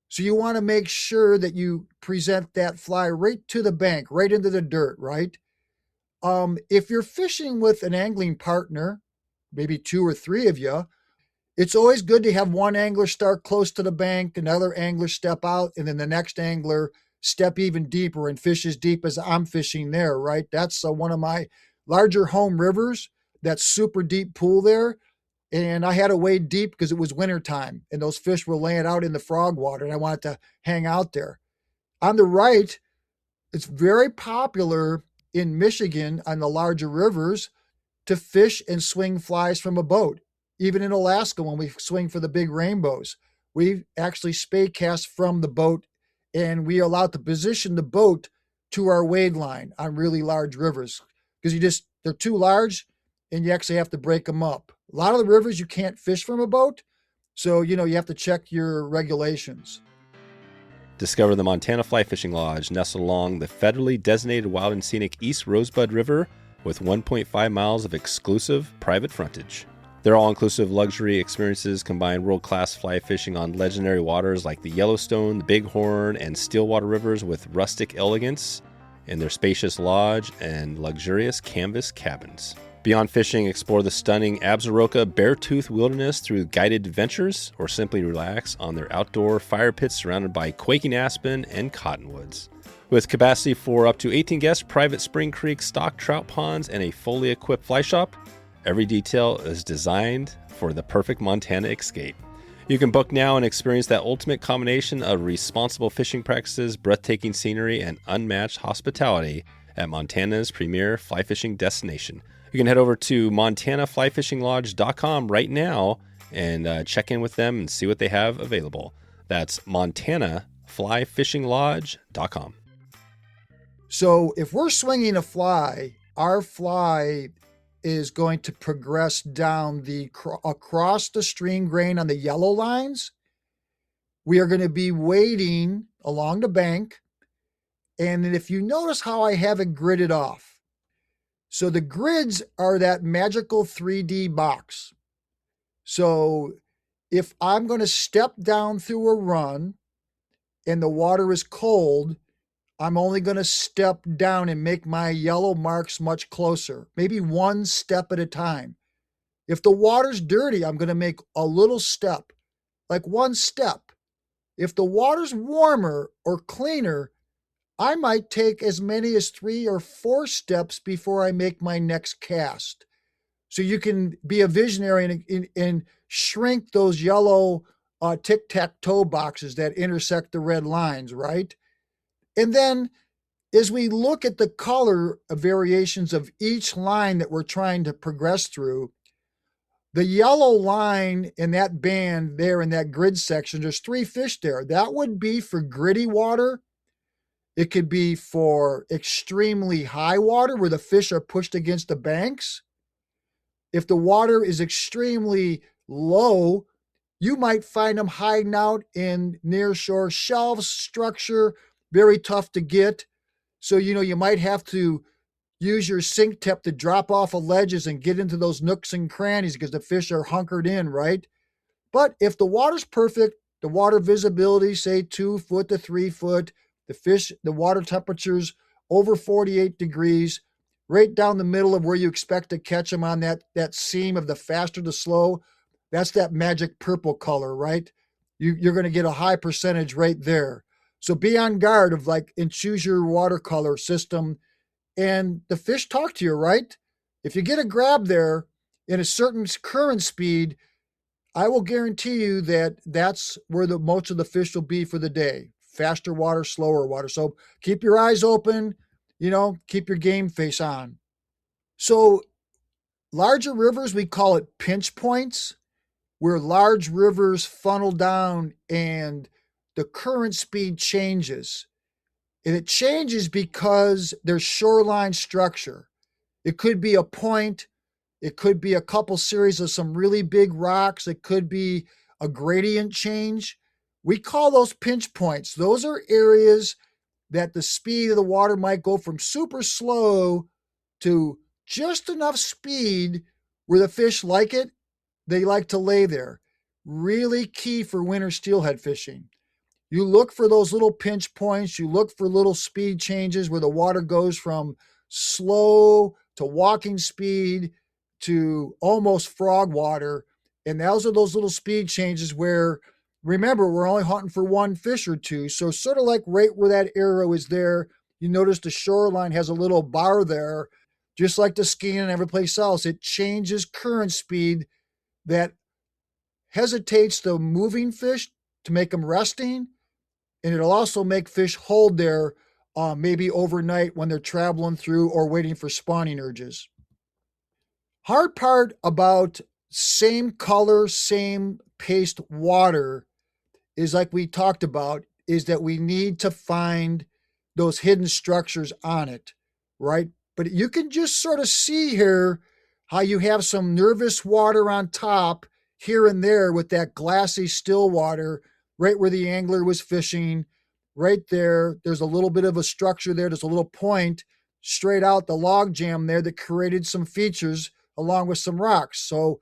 So you want to make sure that you present that fly right to the bank, right into the dirt, right? If you're fishing with an angling partner, maybe two or three of you, it's always good to have one angler start close to the bank, another angler step out, and then the next angler step even deeper and fish as deep as I'm fishing there, right? That's one of my larger home rivers, that super deep pool there. And I had to wade deep because it was winter time and those fish were laying out in the frog water and I wanted to hang out there. On the right, it's very popular in Michigan on the larger rivers to fish and swing flies from a boat. Even in Alaska, when we swing for the big rainbows, we actually spay cast from the boat and we are allowed to position the boat to our wade line on really large rivers because they're too large and you actually have to break them up. A lot of the rivers you can't fish from a boat. So, you have to check your regulations. Discover the Montana Fly Fishing Lodge, nestled along the federally designated wild and scenic East Rosebud River with 1.5 miles of exclusive private frontage. Their all-inclusive luxury experiences combine world-class fly fishing on legendary waters like the Yellowstone, the Bighorn, and Stillwater rivers with rustic elegance in their spacious lodge and luxurious canvas cabins. Beyond fishing, explore the stunning Absaroka Beartooth Wilderness through guided adventures, or simply relax on their outdoor fire pits surrounded by quaking aspen and cottonwoods. With capacity for up to 18 guests, private Spring Creek stock trout ponds, and a fully equipped fly shop, every detail is designed for the perfect Montana escape. You can book now and experience that ultimate combination of responsible fishing practices, breathtaking scenery, and unmatched hospitality at Montana's premier fly fishing destination. You can head over to montanaflyfishinglodge.com right now and check in with them and see what they have available. That's montanaflyfishinglodge.com. So if we're swinging a fly, our fly is going to progress down across the stream grain on the yellow lines. We are going to be wading along the bank. And if you notice how I have it gridded off, so the grids are that magical 3D box. So if I'm going to step down through a run and the water is cold, I'm only going to step down and make my yellow marks much closer, maybe one step at a time. If the water's dirty, I'm going to make a little step, like one step. If the water's warmer or cleaner, I might take as many as 3 or 4 steps before I make my next cast. So you can be a visionary and shrink those yellow tic-tac-toe boxes that intersect the red lines, right? And then as we look at the color variations of each line that we're trying to progress through, the yellow line in that band there in that grid section, there's 3 fish there. That would be for gritty water. It could be for extremely high water where the fish are pushed against the banks. If the water is extremely low, you might find them hiding out in nearshore shelves structure, very tough to get. So, you might have to use your sink tip to drop off of ledges and get into those nooks and crannies because the fish are hunkered in, right? But if the water's perfect, the water visibility, say 2 foot to 3 foot, the water temperature's over 48 degrees, right down the middle of where you expect to catch them on that seam of the faster to slow, that's that magic purple color, right? You're going to get a high percentage right there. So be on guard and choose your watercolor system. And the fish talk to you, right? If you get a grab there in a certain current speed, I will guarantee you that that's where the most of the fish will be for the day. Faster water, slower water. So keep your eyes open, keep your game face on. So larger rivers, we call it pinch points, where large rivers funnel down and the current speed changes. And it changes because there's shoreline structure. It could be a point. It could be a couple series of some really big rocks. It could be a gradient change. We call those pinch points. Those are areas that the speed of the water might go from super slow to just enough speed where the fish like it. They like to lay there. Really key for winter steelhead fishing. You look for those little pinch points. You look for little speed changes where the water goes from slow to walking speed to almost frog water. And those are those little speed changes where, remember, we're only hunting for one fish or two. So, sort of like right where that arrow is there, you notice the shoreline has a little bar there, just like the skiing and every place else. It changes current speed that hesitates the moving fish to make them resting, and it'll also make fish hold there maybe overnight when they're traveling through or waiting for spawning urges. Hard part about same color, same paste water is, like we talked about, is that we need to find those hidden structures on it, right? But you can just sort of see here how you have some nervous water on top here and there with that glassy still water right where the angler was fishing. Right there, there's a little bit of a structure there. There's a little point straight out the log jam there that created some features along with some rocks. So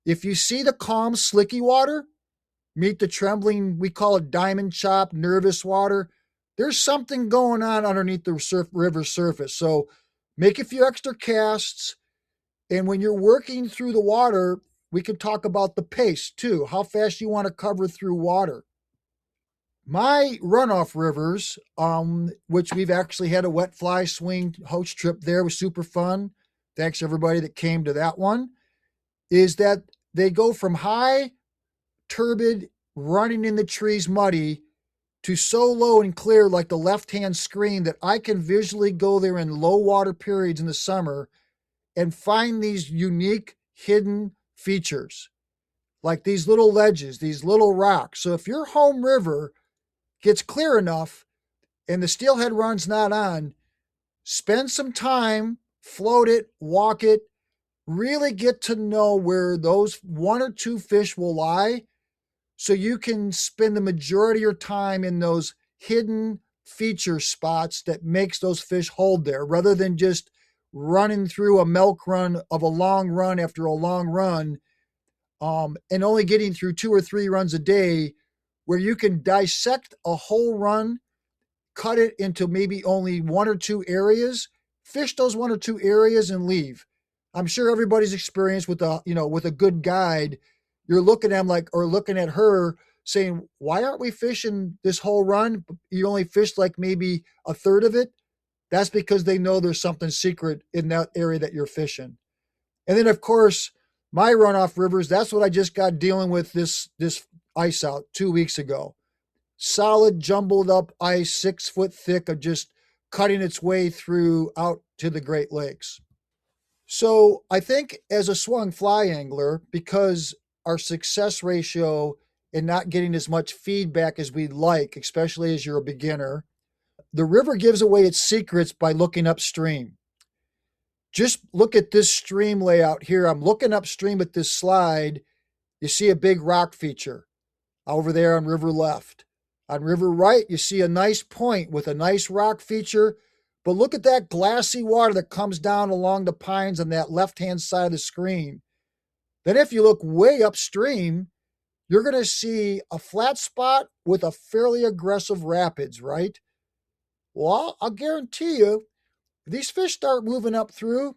if you see the calm, slicky water meet the trembling, we call it diamond chop, nervous water, there's something going on underneath the river surface. So make a few extra casts. And when you're working through the water, we can talk about the pace too, how fast you want to cover through water. My runoff rivers, which we've actually had a wet fly swing host trip there, was super fun. Thanks everybody that came to that one. Is that they go from high, turbid, running in the trees, muddy, to so low and clear like the left-hand screen that I can visually go there in low water periods in the summer and find these unique hidden features, like these little ledges, these little rocks. So if your home river gets clear enough and the steelhead run's not on, spend some time, float it, walk it, really get to know where those one or two fish will lie so you can spend the majority of your time in those hidden feature spots that makes those fish hold there rather than just running through a milk run of a long run after a long run and only getting through 2 or 3 runs a day, where you can dissect a whole run, cut it into maybe only 1 or 2 areas, fish those 1 or 2 areas and leave. I'm sure everybody's experienced with with a good guide. You're looking at him or looking at her saying, why aren't we fishing this whole run? You only fished like maybe a third of it. That's because they know there's something secret in that area that you're fishing. And then of course, my runoff rivers, that's what I just got dealing with this ice out 2 weeks ago. Solid jumbled up ice, 6 foot thick, of just cutting its way through out to the Great Lakes. So I think as a swung fly angler, because our success ratio in not getting as much feedback as we'd like, especially as you're a beginner, the river gives away its secrets by looking upstream. Just look at this stream layout here. I'm looking upstream at this slide. You see a big rock feature over there on river left. On river right, you see a nice point with a nice rock feature. But look at that glassy water that comes down along the pines on that left-hand side of the screen. Then if you look way upstream, you're going to see a flat spot with a fairly aggressive rapids, right? Well, I'll guarantee you, if these fish start moving up through,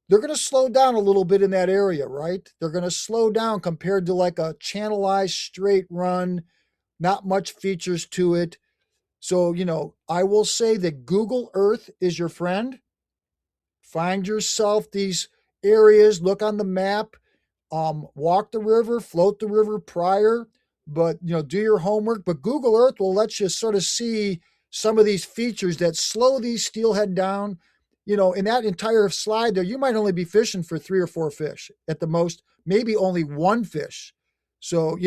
they're going to slow down a little bit in that area, right? They're going to slow down compared to like a channelized straight run, not much features to it. So, I will say that Google Earth is your friend. Find yourself these areas, look on the map, walk the river, float the river prior, but, do your homework. But Google Earth will let you sort of see some of these features that slow these steelhead down. In that entire slide there, you might only be fishing for 3 or 4 fish at the most, maybe only 1 fish. So,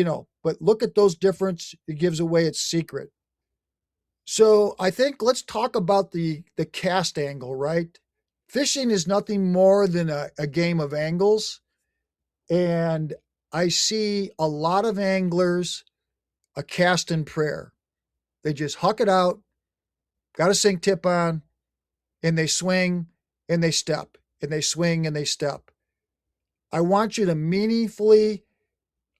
but look at those difference. It gives away its secret. So I think let's talk about the cast angle, right? Fishing is nothing more than a game of angles. And I see a lot of anglers a cast in prayer. They just huck it out, got a sink tip on, and they swing and they step. and they swing and they step. I want you to meaningfully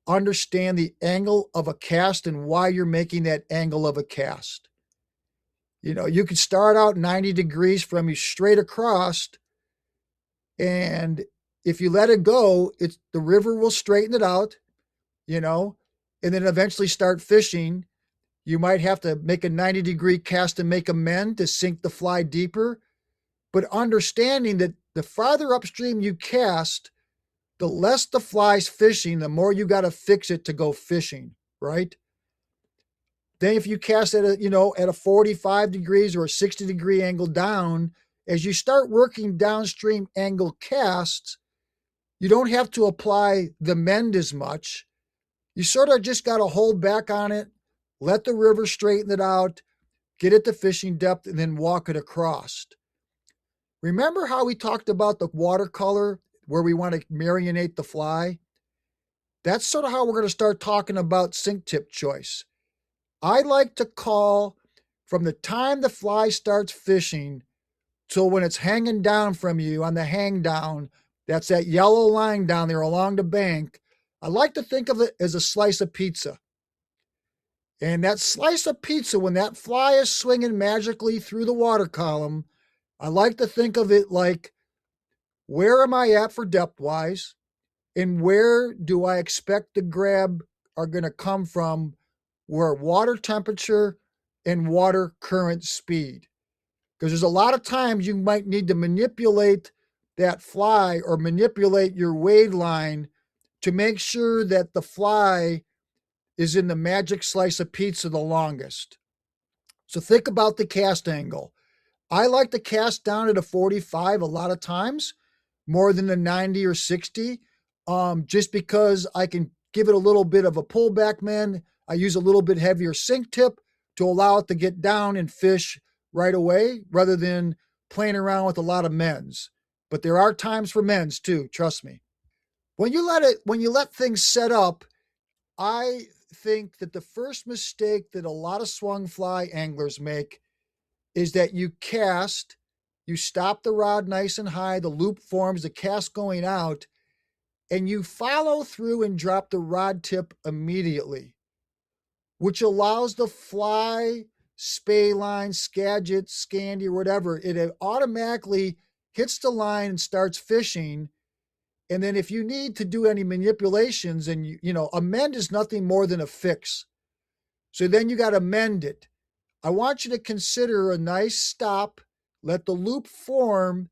understand the angle of a cast and why you're making that angle of a cast. You could start out 90 degrees from you straight across, and if you let it go, the river will straighten it out, and then eventually start fishing. You might have to make a 90-degree cast and make a mend to sink the fly deeper. But understanding that the farther upstream you cast, the less the fly's fishing, the more you got to fix it to go fishing, right? Then if you cast at a 45 degrees or a 60-degree angle down, as you start working downstream angle casts, you don't have to apply the mend as much. You sort of just got to hold back on it, let the river straighten it out, get it to fishing depth, and then walk it across. Remember how we talked about the watercolor where we want to marionate the fly? That's sort of how we're going to start talking about sink tip choice. I like to call from the time the fly starts fishing till when it's hanging down from you on the hang down, that's that yellow line down there along the bank. I like to think of it as a slice of pizza. And that slice of pizza, when that fly is swinging magically through the water column, I like to think of it like, where am I at for depth-wise? And where do I expect the grab are going to come from, where water temperature and water current speed? Because there's a lot of times you might need to manipulate that fly or manipulate your wade line to make sure that the fly is in the magic slice of pizza the longest. So think about the cast angle. I like to cast down at a 45 a lot of times, more than a 90 or 60, just because I can give it a little bit of a pullback mend. I use a little bit heavier sink tip to allow it to get down and fish right away rather than playing around with a lot of mends. But there are times for mends too, trust me. When you let things set up, I think that the first mistake that a lot of swung-fly anglers make is that you cast, you stop the rod nice and high, the loop forms, the cast going out, and you follow through and drop the rod tip immediately, which allows the fly, spay line, skagit, scandy, or whatever, it automatically hits the line and starts fishing. And then if you need to do any manipulations, and a mend is nothing more than a fix. So then you got to mend it. I want you to consider a nice stop, let the loop form,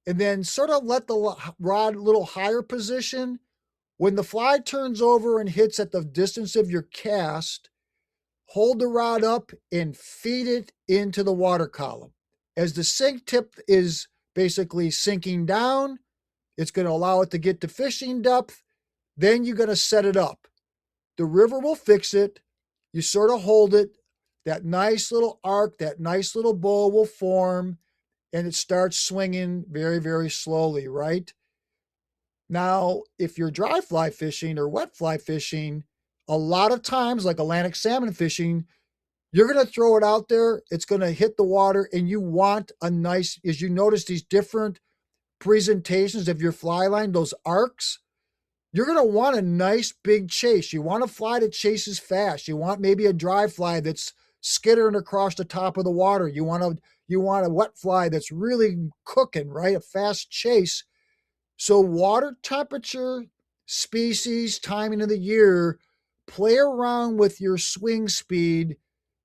and then sort of let the rod a little higher position. When the fly turns over and hits at the distance of your cast, hold the rod up and feed it into the water column. As the sink tip is basically sinking down, it's going to allow it to get to fishing depth. Then you're going to set it up. The river will fix it. You sort of hold it. That nice little arc, that nice little bow will form, and it starts swinging very, very slowly, right? Now, if you're dry fly fishing or wet fly fishing, a lot of times, like Atlantic salmon fishing, you're going to throw it out there. It's going to hit the water, and you want a nice, as you notice these different presentations of your fly line, those arcs, you're going to want a nice big chase. You want a fly that chases fast. You want maybe a dry fly that's skittering across the top of the water. You want a wet fly that's really cooking, right? A fast chase. So water temperature, species, timing of the year, play around with your swing speed.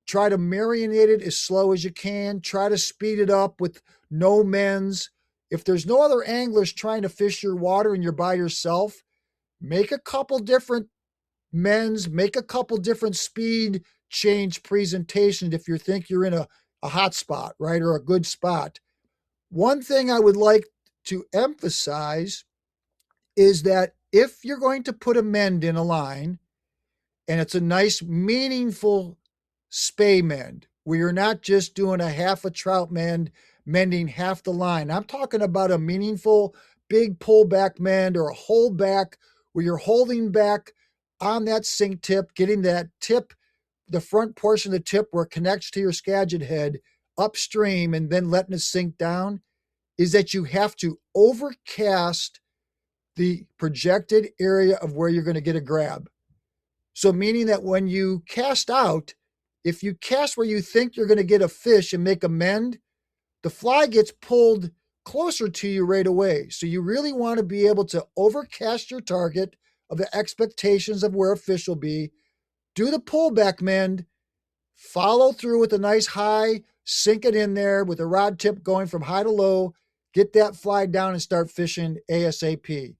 Try to marinate it as slow as you can. Try to speed it up with no mends. If there's no other anglers trying to fish your water and you're by yourself, make a couple different mends, make a couple different speed change presentations if you think you're in a hot spot, right, or a good spot. One thing I would like to emphasize is that if you're going to put a mend in a line, and it's a nice, meaningful spay mend, where you're not just doing a half a trout mend, mending half the line. I'm talking about a meaningful big pullback mend or a hold back where you're holding back on that sink tip, getting that tip, the front portion of the tip where it connects to your skagit head upstream, and then letting it sink down. is that you have to overcast the projected area of where you're going to get a grab. So meaning that when you cast out, if you cast where you think you're going to get a fish and make a mend, the fly gets pulled closer to you right away. So you really want to be able to overcast your target of the expectations of where a fish will be, do the pullback mend, follow through with a nice high, sink it in there with a rod tip going from high to low, get that fly down and start fishing ASAP.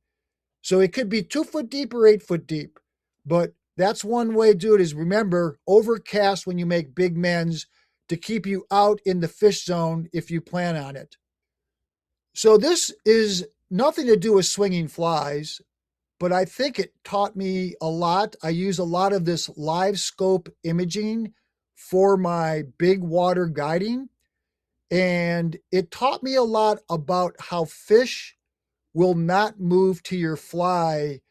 So it could be 2 foot deep or 8 foot deep, but that's one way to do it is remember, overcast when you make big mends to keep you out in the fish zone if you plan on it. So this is nothing to do with swinging flies, but I think it taught me a lot. I use a lot of this live scope imaging for my big water guiding, and it taught me a lot about how fish will not move to your fly,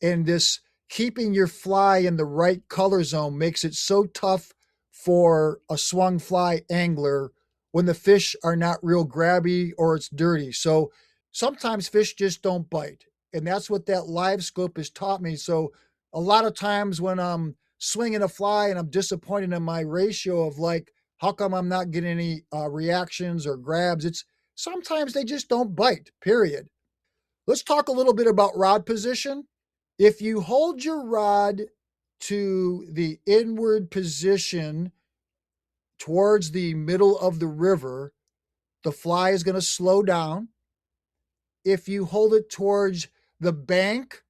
and this keeping your fly in the right color zone makes it so tough for a swung fly angler when the fish are not real grabby or it's dirty. So sometimes fish just don't bite. And that's what that live scope has taught me. So a lot of times when I'm swinging a fly and I'm disappointed in my ratio of like, how come I'm not getting any reactions or grabs? It's sometimes they just don't bite, period. Let's talk a little bit about rod position. If you hold your rod to the inward position towards the middle of the river, the fly is going to slow down. If you hold it towards the bank,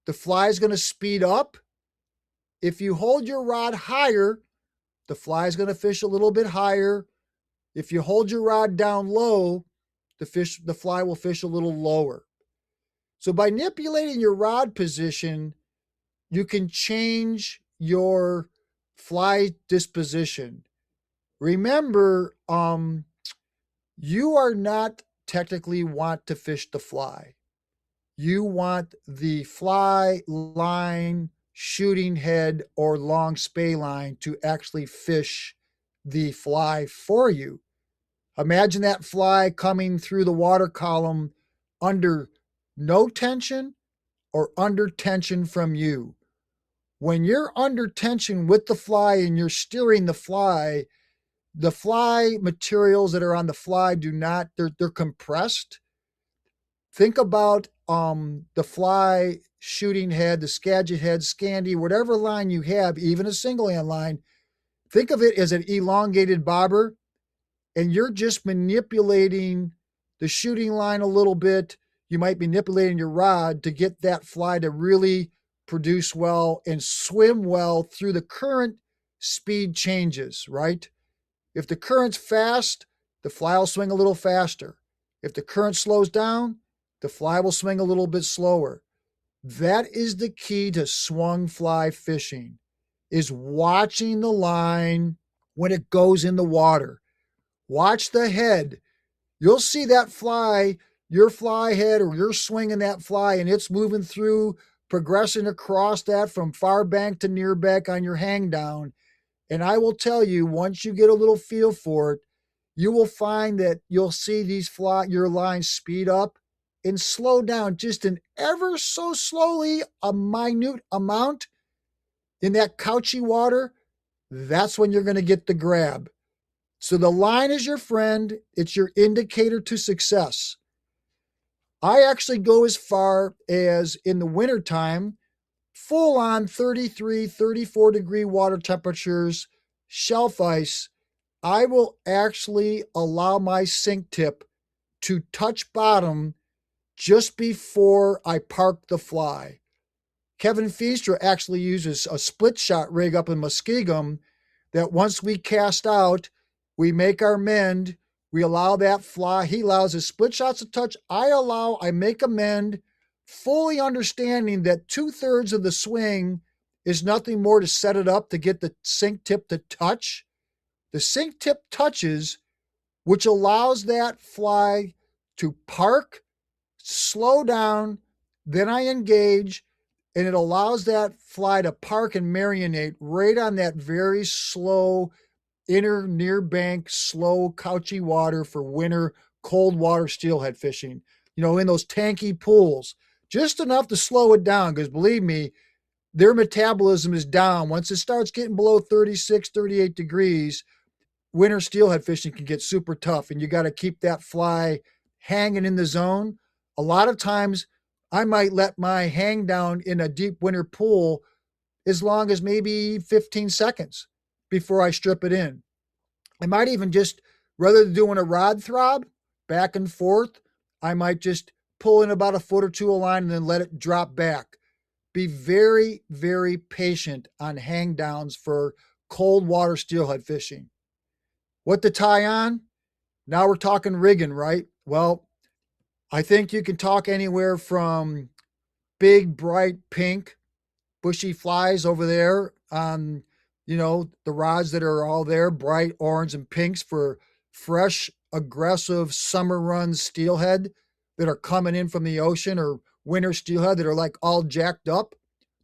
the fly is going to speed up. If you hold your rod higher, the fly is going to fish a little bit higher. If you hold your rod down low, the fly will fish a little lower. So by manipulating your rod position, you can change your fly disposition. Remember, you are not technically want to fish the fly. You want the fly line, shooting head, or long spay line to actually fish the fly for you. Imagine that fly coming through the water column under no tension or under tension from you. When you're under tension with the fly and you're steering the fly materials that are on the fly they're compressed. Think about the fly shooting head, the Skagit head, Scandi, whatever line you have, even a single hand line. Think of it as an elongated bobber, and you're just manipulating the shooting line a little bit. You might be manipulating your rod to get that fly to really produce well and swim well through the current speed changes, right? If the current's fast, the fly will swing a little faster. If the current slows down, the fly will swing a little bit slower. That is the key to swung fly fishing, is watching the line when it goes in the water. Watch the head. You'll see that fly, your fly head, or you're swinging that fly and it's moving through, progressing across that from far bank to near bank on your hang down. And I will tell you, once you get a little feel for it, you will find that you'll see your lines speed up and slow down just an ever so slowly, a minute amount in that couchy water. That's when you're going to get the grab. So the line is your friend. It's your indicator to success. I actually go as far as in the wintertime, full on 33, 34 degree water temperatures, shelf ice, I will actually allow my sink tip to touch bottom just before I park the fly. Kevin Feaster actually uses a split shot rig up in Muskegum that once we cast out, we make our mend, we allow that fly, he allows his split shots to touch, I make a mend, fully understanding that 2/3 of the swing is nothing more to set it up to get the sink tip to touch. The sink tip touches, which allows that fly to park, slow down, then I engage, and it allows that fly to park and marinate right on that very slow, inner near bank, slow, couchy water for winter cold water steelhead fishing, in those tanky pools, just enough to slow it down. Because believe me, their metabolism is down. Once it starts getting below 36, 38 degrees, winter steelhead fishing can get super tough, and you got to keep that fly hanging in the zone. A lot of times, I might let my hang down in a deep winter pool as long as maybe 15 seconds before I strip it in. I might even just, rather than doing a rod throb back and forth, I might just pull in about a foot or two of line and then let it drop back. Be very, very patient on hang downs for cold water steelhead fishing. What to tie on? Now we're talking rigging, right? Well, I think you can talk anywhere from big, bright pink, bushy flies over there on, the rods that are all there, bright orange and pinks for fresh, aggressive summer run steelhead that are coming in from the ocean, or winter steelhead that are like all jacked up,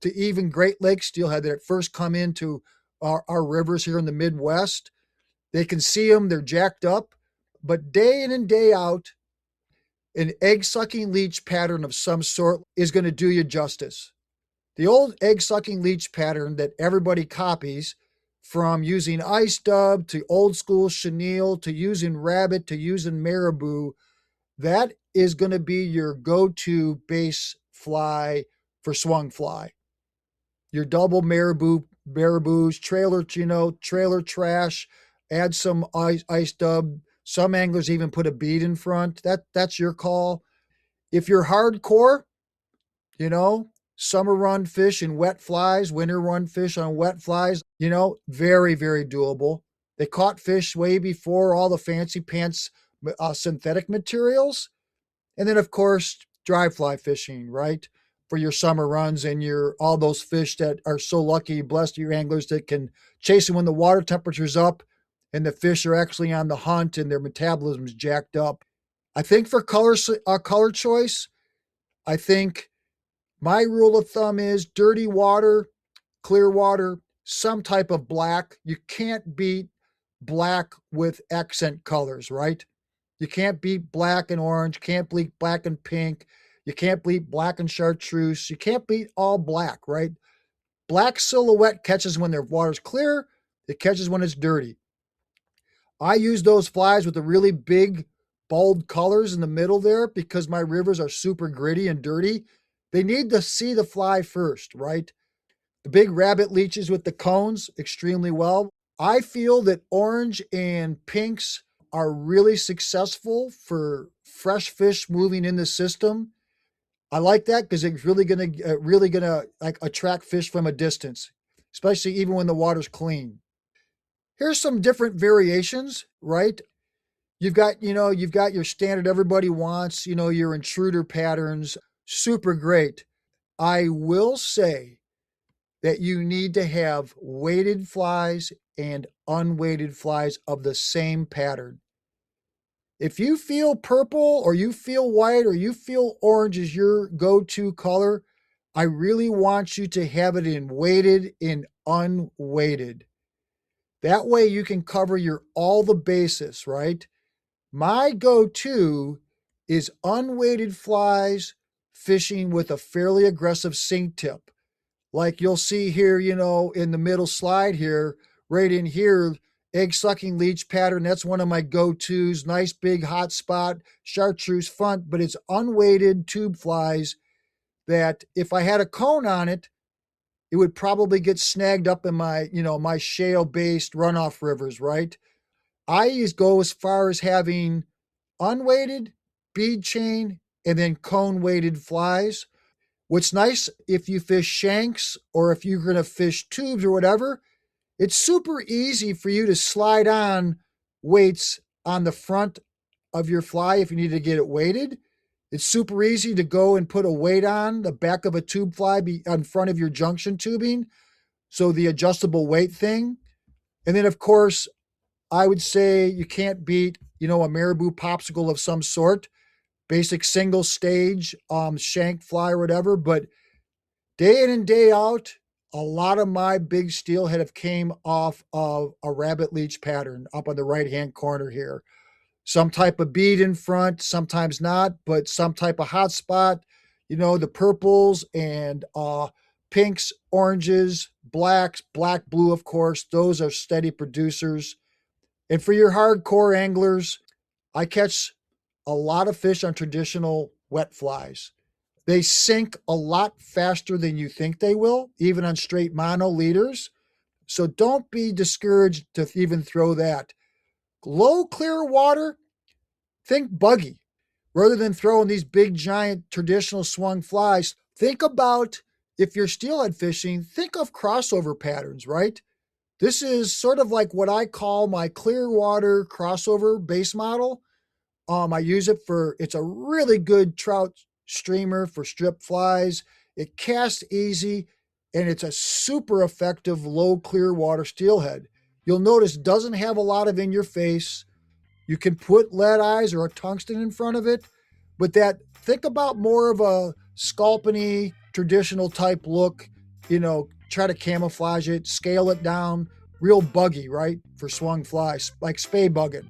to even Great Lakes steelhead that at first come into our rivers here in the Midwest. They can see them, they're jacked up, but day in and day out, an egg sucking leech pattern of some sort is going to do you justice. The old egg sucking leech pattern that everybody copies, from using ice dub to old school chenille to using rabbit to using marabou, that is going to be your go-to base fly for swung fly. Your double marabous, trailer trash, add some ice dub. Some anglers even put a bead in front. That's your call. If you're hardcore, summer run fish and wet flies, winter run fish on wet flies, very, very doable. They caught fish way before all the fancy pants synthetic materials. And then, of course, dry fly fishing, right? For your summer runs and all those fish that are so lucky, blessed your anglers that can chase them when the water temperature's up and the fish are actually on the hunt and their metabolism's jacked up. I think for color choice, I think my rule of thumb is dirty water, clear water, some type of black. You can't beat black with accent colors, right? You can't beat black and orange, can't beat black and pink, you can't beat black and chartreuse, you can't beat all black, right? Black silhouette catches when their water's clear, it catches when it's dirty. I use those flies with the really big, bold colors in the middle there because my rivers are super gritty and dirty. They need to see the fly first, right? The big rabbit leeches with the cones, extremely well. I feel that orange and pinks are really successful for fresh fish moving in the system. I like that because it's really gonna like attract fish from a distance, especially even when the water's clean. Here's some different variations, right? You've got your standard everybody wants, your intruder patterns, super great. I will say that you need to have weighted flies and unweighted flies of the same pattern. If you feel purple or you feel white or you feel orange is your go-to color, I really want you to have it in weighted and unweighted. That way you can cover all the bases, right? My go-to is unweighted flies fishing with a fairly aggressive sink tip. Like you'll see here, in the middle slide here, right in here, egg sucking leech pattern. That's one of my go-tos. Nice big hot spot, chartreuse front, but it's unweighted tube flies that if I had a cone on it, it would probably get snagged up in my shale-based runoff rivers, right? I go as far as having unweighted, bead chain, and then cone-weighted flies. What's nice if you fish shanks or if you're going to fish tubes or whatever, it's super easy for you to slide on weights on the front of your fly if you need to get it weighted. It's super easy to go and put a weight on the back of a tube fly in front of your junction tubing. So the adjustable weight thing. And then, of course, I would say you can't beat, a marabou popsicle of some sort, basic single stage, shank fly or whatever. But day in and day out, a lot of my big steelhead have came off of a rabbit leech pattern up on the right-hand corner here. some type of bead in front, sometimes not, but some type of hot spot, the purples and pinks, oranges, blacks, black, blue, of course. Those are steady producers. And for your hardcore anglers, I catch a lot of fish on traditional wet flies. They sink a lot faster than you think they will, even on straight mono leaders. So don't be discouraged to even throw that. Low, clear water, think buggy. Rather than throwing these big, giant traditional swung flies, think about, if you're steelhead fishing, think of crossover patterns, right? This is sort of like what I call my clear water crossover base model. I use it it's a really good trout streamer for strip flies. It casts easy, and it's a super effective low clear water steelhead. You'll notice it doesn't have a lot of in your face. You can put lead eyes or a tungsten in front of it, but think about more of a sculpin-y, traditional type look, try to camouflage it, scale it down, real buggy, right? For swung flies, like spay bugging.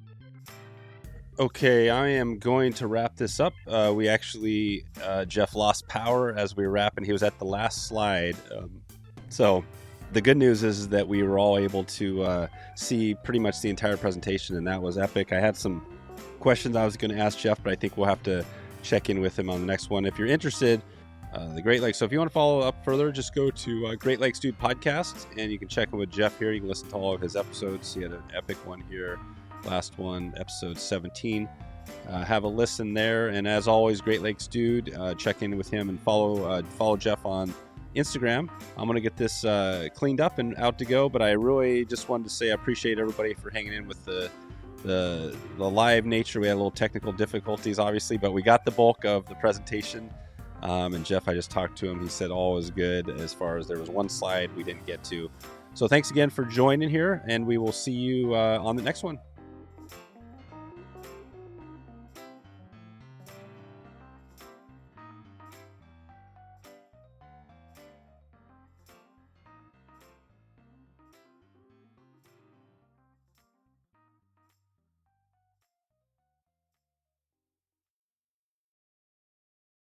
Okay, I am going to wrap this up. We actually, Jeff lost power as we were wrapping. He was at the last slide. So the good news is that we were all able to see pretty much the entire presentation, and that was epic. I had some questions I was going to ask Jeff, but I think we'll have to check in with him on the next one. If you're interested, the Great Lakes. So if you want to follow up further, just go to Great Lakes Dude Podcast, and you can check in with Jeff here. You can listen to all of his episodes. He had an epic one here. Last one, episode 17. Have a listen there, and as always, Great Lakes Dude, check in with him and follow Jeff on Instagram. I'm gonna get this cleaned up and out to go, but I really just wanted to say I appreciate everybody for hanging in with the live nature. We had a little technical difficulties, obviously, but we got the bulk of the presentation. And Jeff, I just talked to him. He said all was good, as far as there was one slide we didn't get to. So thanks again for joining here, and we will see you on the next one.